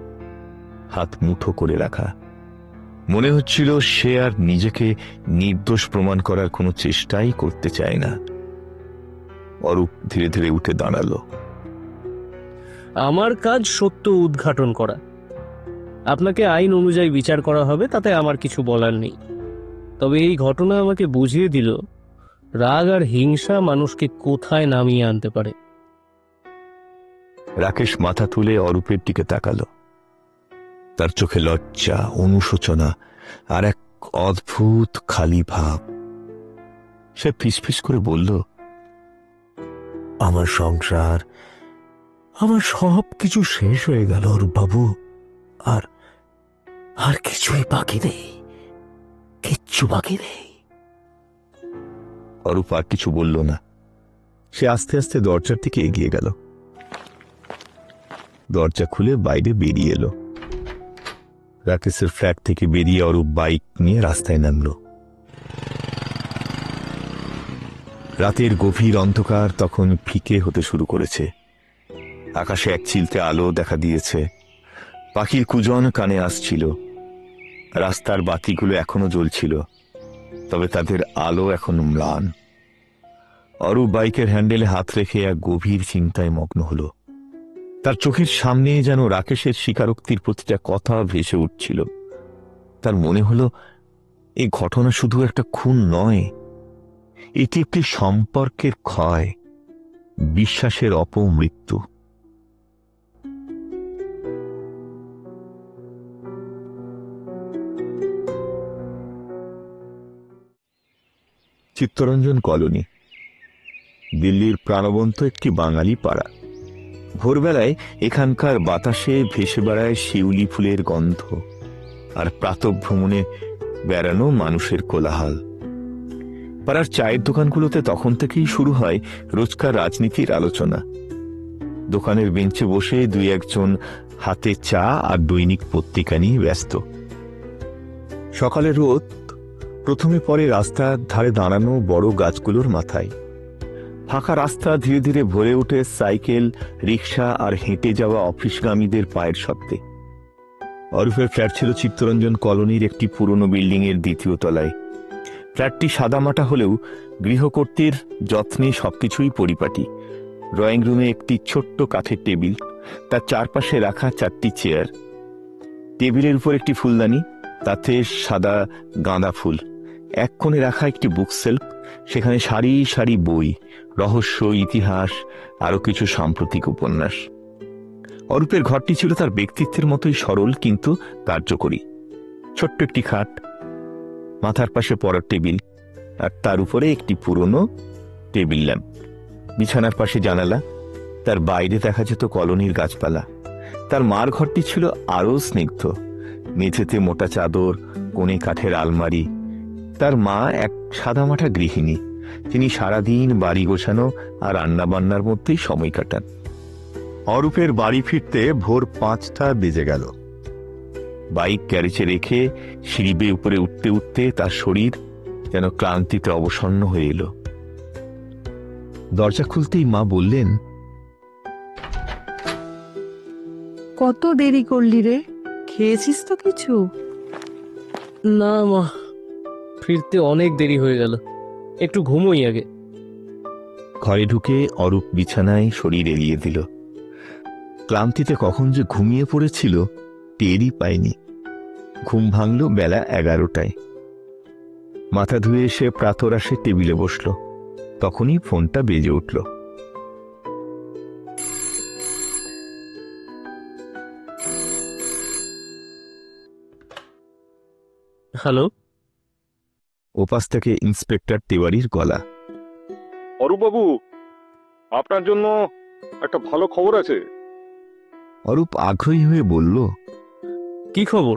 হাত মুঠো করে রাখা। মনে হচ্ছিল সে আর নিজেকে নির্দোষ প্রমাণ করার কোনো চেষ্টাই করতে চায় না। অরূপ ধীরে ধীরে উঠে দাঁড়ালো। আমার কাজ সত্য উদ্ঘাটন করা। আপনাকে আইন অনুযায়ী বিচার করা হবে, তাতে আমার কিছু বলার নেই। তবে এই ঘটনা আমাকে বুঝিয়ে দিল রাগ আর হিংসা মানুষকে কোথায় নামিয়ে আনতে পারে। রাকেশ মাথা তুলে অরূপের দিকে তাকালো। তার চোখে লজ্জা, অনুশোচনা আর এক অদ্ভুত খালি ভাব। সে ফিসফিস করে বলল, আমার সংসার, আমার সব কিছু শেষ হয়ে গেল অরূপবাবু। আর আর কিছুই বাকি নেই, কিচ্ছু বাকি নেই। অরূপ আর কিছু বলল না। সে আস্তে আস্তে দরজার দিকে এগিয়ে গেল। দরজা খুলে বাইরে বেরিয়ে এলো। রাকেশের ফ্ল্যাট থেকে বেরিয়ে অরূপ বাইক নিয়ে রাস্তায় নামল। রাতের গভীর অন্ধকার তখন ফিকে হতে শুরু করেছে। আকাশে এক চিলতে আলো দেখা দিয়েছে। পাখির কুজন কানে আসছিল। রাস্তার বাতিগুলো এখনো জ্বলছিল, তবে তাদের আলো এখন ম্লান। অরূপ বাইকের হ্যান্ডেলে হাত রেখে এক গভীর চিন্তায় মগ্ন হল। তার চোখের সামনে যেন রাকেশের স্বীকারোক্তির প্রতিটা কথা ভেসে উঠছিল। তার মনে হলো এই ঘটনা শুধু একটা খুন নয়, এটি একটি সম্পর্কের ক্ষয়, বিশ্বাসের অপমৃত্যু। চিত্তরঞ্জন কলোনি, দিল্লির প্রাণবন্ত একটি বাঙালি পাড়া। ভোরবেলায় এখানকার বাতাসে ভেসে বেড়ায় শিউলি ফুলের গন্ধ আর প্রাতঃভ্রমণে বেড়ানো মানুষের কোলাহল। পাড়ার চায়ের দোকানগুলোতে তখন থেকেই শুরু হয় রোজকার রাজনীতির আলোচনা। দোকানের বেঞ্চে বসে দুই একজন হাতে চা আর দৈনিক পত্রিকা নিয়ে ব্যস্ত। সকালের রোদ প্রথমে পরে রাস্তার ধারে দাঁড়ানো বড় গাছগুলোর মাথায়। ফাঁকা রাস্তা ধীরে ধীরে ভরে ওঠে সাইকেল, রিক্সা আর হেঁটে যাওয়া অফিসগামীদের পায়ের শব্দে। অরূপের ফ্ল্যাট ছিল চিত্তরঞ্জন কলোনির একটি পুরনো বিল্ডিং এর দ্বিতীয় তলায়। ফ্ল্যাটটি সাদামাটা হলেও গৃহকর্ত্রীর যত্নে সবকিছুই পরিপাটি। ড্রয়িং রুমে একটি ছোট্ট কাঠের টেবিল, তার চারপাশে রাখা 4টি চেয়ার। টেবিলের উপর একটি ফুলদানি, তাতে সাদা গাঁদা ফুল। এক কোণে রাখা একটি বুক সেলফ, সেখানে সারি সারি বই, রহস্য, ইতিহাস, আরো কিছু সাম্প্রতিক উপন্যাস। অরূপের ঘরটি ছিল তার ব্যক্তিত্বের মতোই সরল কিন্তু কার্যকরী। ছোট্ট একটি খাট, মাথার পাশে পড়ার টেবিল, আর তার উপরে একটি পুরনো টেবিল ল্যাম্প। বিছানার পাশে জানালা, তার বাইরে দেখা যেত কলোনির গাছপালা। তার মার ঘরটি ছিল আরো স্নিগ্ধ, মেঝেতে মোটা চাদর, কোণে কাঠের আলমারি। তার মা এক সাদামাটা গৃহিণী, তিনি সারাদিন বাড়ি গোছানো আর রান্নাবান্নার মধ্যেই সময় কাটান। অরূপের বাড়ি ফিরতে ভোর 5টা বেজে গেল। বাইক গ্যারেজে রেখে সিঁড়ি বেয়ে উপরে উঠতে উঠতে তার শরীর যেন ক্লান্তিতে অবসন্ন হয়ে এলো। দরজা খুলতেই মা বললেন, কত দেরি করলি রে? খেয়েছিস তো কিছু? না মা, ফিরতে অনেক দেরি হয়ে গেল, একটু ঘুমোই আগে। ঘরে ঢুকে অরূপ বিছানায় শরীর এলিয়ে দিল। ক্লান্তিতে কখন যে ঘুমিয়ে পড়েছিল টেরই পায়নি। ঘুম ভাঙল বেলা 11টায়। মাথা ধুয়ে এসে প্রাতরাশে টেবিলে বসল, তখনই ফোনটা বেজে উঠল। হ্যালো। ওপাশ থেকে ইন্সপেক্টর তিওয়ারির গলা। অরূপবাবু, আপনার জন্য একটা ভালো খবর আছে। অরূপ আগ্রহী হয়ে বলল, কি খবর?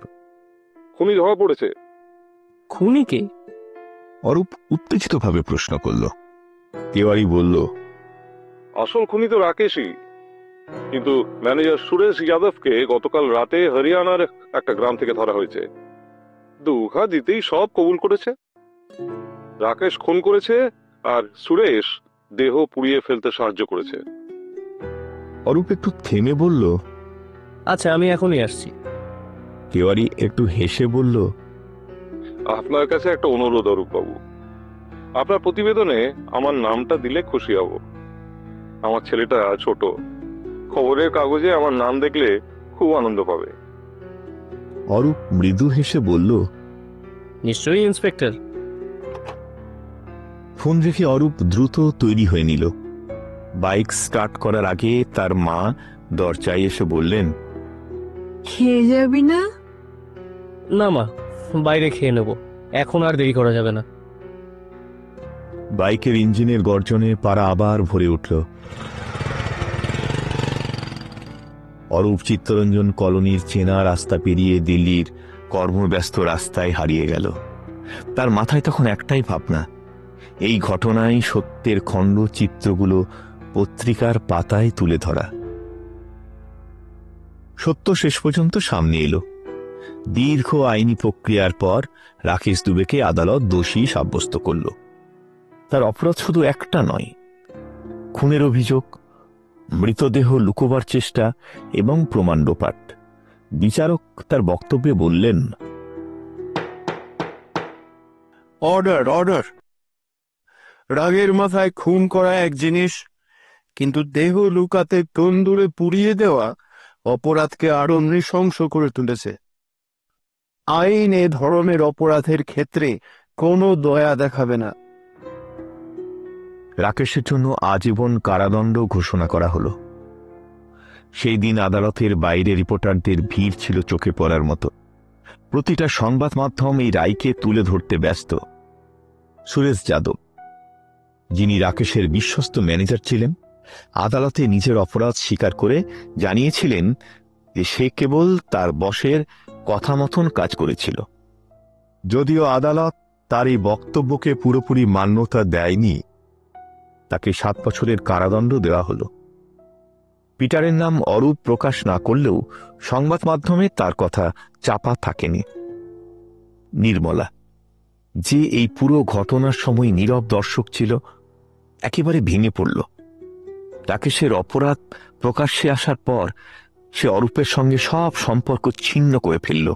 খুনি ধরা পড়েছে। খুনি কে? অরূপ উত্তেজিতভাবে প্রশ্ন করল। তিওয়ারি বলল, আসল খুনি তো রাকেশই, কিন্তু ম্যানেজার সুরেশ যাদবকে গতকাল রাতে হরিয়ানার একটা গ্রাম থেকে ধরা হয়েছে। দুঘা দিতেই সব কবুল করেছে। রাকেশ খুন করেছে আর সুরেশ দেহ পুড়িয়ে ফেলতে সাহায্য করেছে। অরূপ একটু থেমে বলল, আচ্ছা, আমি এখনই আসছি। তিওয়ারি একটু হেসে বলল, আপনার কাছে একটা অনুরোধ অরূপবাবু, আপনার প্রতিবেদনে আমার নামটা দিলে খুশি হব। আমার ছেলেটা ছোট, খবরের কাগজে আমার নাম দেখলে খুব আনন্দ পাবে। অরূপ মৃদু হেসে বলল, নিশ্চয়ই ইন্সপেক্টর। ফোন রেখে অরূপ দ্রুত তৈরি হয়ে নিল। বাইক স্টার্ট করার আগে তার মা দরজায় এসে বললেন, খেয়ে যাবি না? না মা, বাইরে খেয়ে নেব, এখন আর দেরি করা যাবে না। বাইকের ইঞ্জিনের গর্জনে পাড়া আবার ভরে উঠল। অরূপ চিত্তরঞ্জন কলোনির চেনা রাস্তা পেরিয়ে দিল্লির কর্মব্যস্ত রাস্তায় হারিয়ে গেল। তার মাথায় তখন একটাই ভাবনা, এই ঘটনায় সত্যের খণ্ড চিত্রগুলো পত্রিকার পাতায় তুলে ধরা। সত্য শেষ পর্যন্ত সামনে এলো। দীর্ঘ আইনি প্রক্রিয়ার পর রাকেশ দুবেকে আদালত দোষী সাব্যস্ত করল। তার অপরাধ শুধু একটা নয়, খুনের অভিযোগ, মৃতদেহ লুকোবার চেষ্টা এবং প্রমাণ লোপাট। বিচারক তার বক্তব্যে বললেন, অর্ডার অর্ডার। রাগের মাথায় খুন করা এক জিনিস, কিন্তু দেহ লুকাতে তন্দুরে পুড়িয়ে দেওয়া অপরাধকে আরো নৃশংস করে তুলেছে। আইন এ ধরনের অপরাধের ক্ষেত্রে কোনো দয়া দেখাবে না। রাকেশের জন্য আজীবন কারাদণ্ড ঘোষণা করা হলো। সেই দিন আদালতের বাইরে রিপোর্টারদের ভিড় ছিল চোখে পড়ার মতো। প্রতিটা সংবাদ মাধ্যম এই রায়কে তুলে ধরতে ব্যস্ত। সুরেশ যাদব, যিনি রাকেশের বিশ্বস্ত ম্যানেজার ছিলেন, আদালতে নিজের অপরাধ স্বীকার করে জানিয়েছিলেন যে সে কেবল তার বসের কথা মতন কাজ করেছিল। যদিও আদালত তার এই বক্তব্যকে পুরোপুরি মান্যতা দেয়নি, তাকে 7 বছরের কারাদণ্ড দেওয়া হল। পিটারের নাম অরূপ প্রকাশ না করলেও সংবাদ মাধ্যমে তার কথা চাপা থাকেনি। নির্মলা, যে এই পুরো ঘটনার সময় নীরব দর্শক ছিল, একেবারে ভেঙে পড়ল। রাকেশের অপরাধ প্রকাশ্যে আসার পর সে অরূপের সঙ্গে সব সম্পর্ক ছিন্ন করে ফেলল।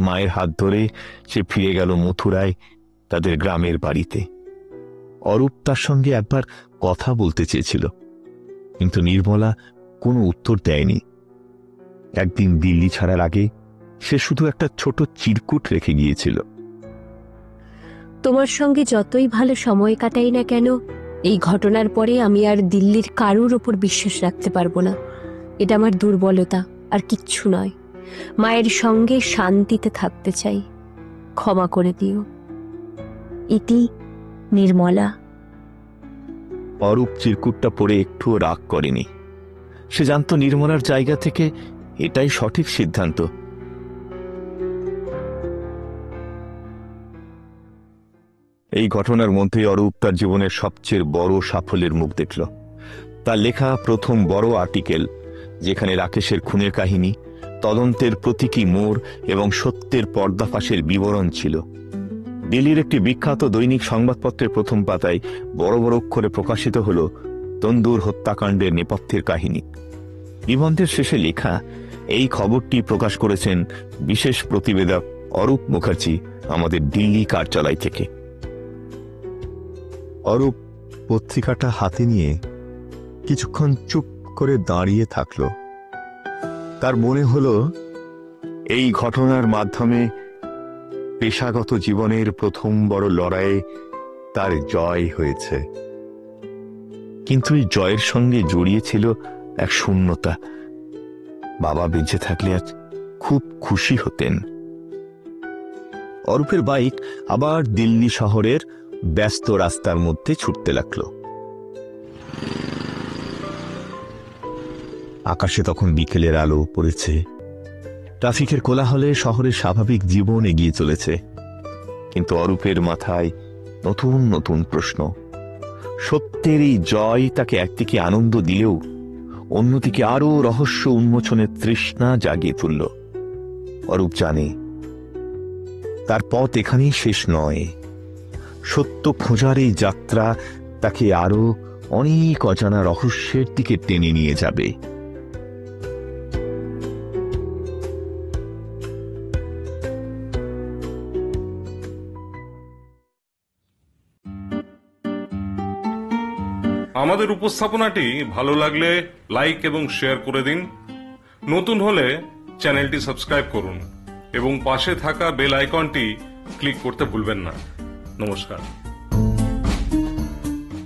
মায়ের হাত ধরে সে ফিরে গেল মথুরায়, তাদের গ্রামের বাড়িতে। অরূপ তার সঙ্গে একবার কথা বলতে চেয়েছিল, কিন্তু নির্মলা কোনো উত্তর দেয়নি। একদিন দিল্লি ছাড়ার আগে সে শুধু একটা ছোট চিরকুট রেখে গিয়েছিল। তোমার সঙ্গে যতই ভালো সময় কাটাই না কেন, এই ঘটনার পরে আমি আর দিল্লির কারুর ওপর বিশ্বাস রাখতে পারবো না। এটা আমার দুর্বলতা, আর কিচ্ছু নয়। মায়ের সঙ্গে শান্তিতে থাকতে চাই, ক্ষমা করে দিও। ইতি, নির্মলা। অরূপ চিরকুটটা পড়ে একটুও রাগ করেনি। সে জানত নির্মলার জায়গা থেকে এটাই সঠিক সিদ্ধান্ত। এই ঘটনার মধ্যে অরূপ তার জীবনের সবচেয়ে বড় সাফল্যের মুখ দেখল। তার লেখা প্রথম বড় আর্টিকেল, যেখানে রাকেশের খুনের কাহিনী, তদন্তের প্রতীকী মোড় এবং সত্যের পর্দাফাশের বিবরণ ছিল। দিল্লির একটি বিখ্যাত দৈনিক সংবাদপত্রের প্রথম পাতায় বড় বড় অক্ষরে প্রকাশিত হল তন্দুর হত্যাকাণ্ডের নেপথ্যের কাহিনী। নিবন্ধের শেষে লেখা, এই খবরটি প্রকাশ করেছেন বিশেষ প্রতিবেদক অরূপ মুখার্জি, আমাদের দিল্লি কার্যালয় থেকে। অরূপ পত্রিকাটা হাতে নিয়ে কিছুক্ষণ চুপ করে দাঁড়িয়ে থাকল। তার মনে হলো এই ঘটনার মাধ্যমে পেশাগত জীবনের প্রথম বড় লড়াইয়ে তার জয় হয়েছে। কিন্তু এই জয়ের সঙ্গে জড়িয়ে ছিল এক শূন্যতা। বাবা বেঁচে থাকলে আজ খুব খুশি হতেন। অরূপের বাইক আবার দিল্লি শহরের ব্যস্ত রাস্তার মধ্যে ছুটতে লাগলো। আকাশে তখন বিকেলের আলো পড়েছে। ট্রাফিকের কোলাহলে শহরের স্বাভাবিক জীবন এগিয়ে চলেছে, কিন্তু অরূপের মাথায় নতুন নতুন প্রশ্ন। সত্যের এই জয় তাকে একদিকে আনন্দ দিলেও অন্যদিকে আরো রহস্য উন্মোচনের তৃষ্ণা জাগিয়ে তুলল। অরূপ জানে তার পথ এখানেই শেষ নয়। সত্য খোঁজার এই যাত্রা তাকে আরো অনেক অজানা রহস্যের দিকে টেনে নিয়ে যাবে। আমাদের উপস্থাপনাটি ভালো লাগলে লাইক এবং শেয়ার করে দিন। নতুন হলে চ্যানেলটি সাবস্ক্রাইব করুন এবং পাশে থাকা বেল আইকনটি ক্লিক করতে ভুলবেন না। নমস্কার।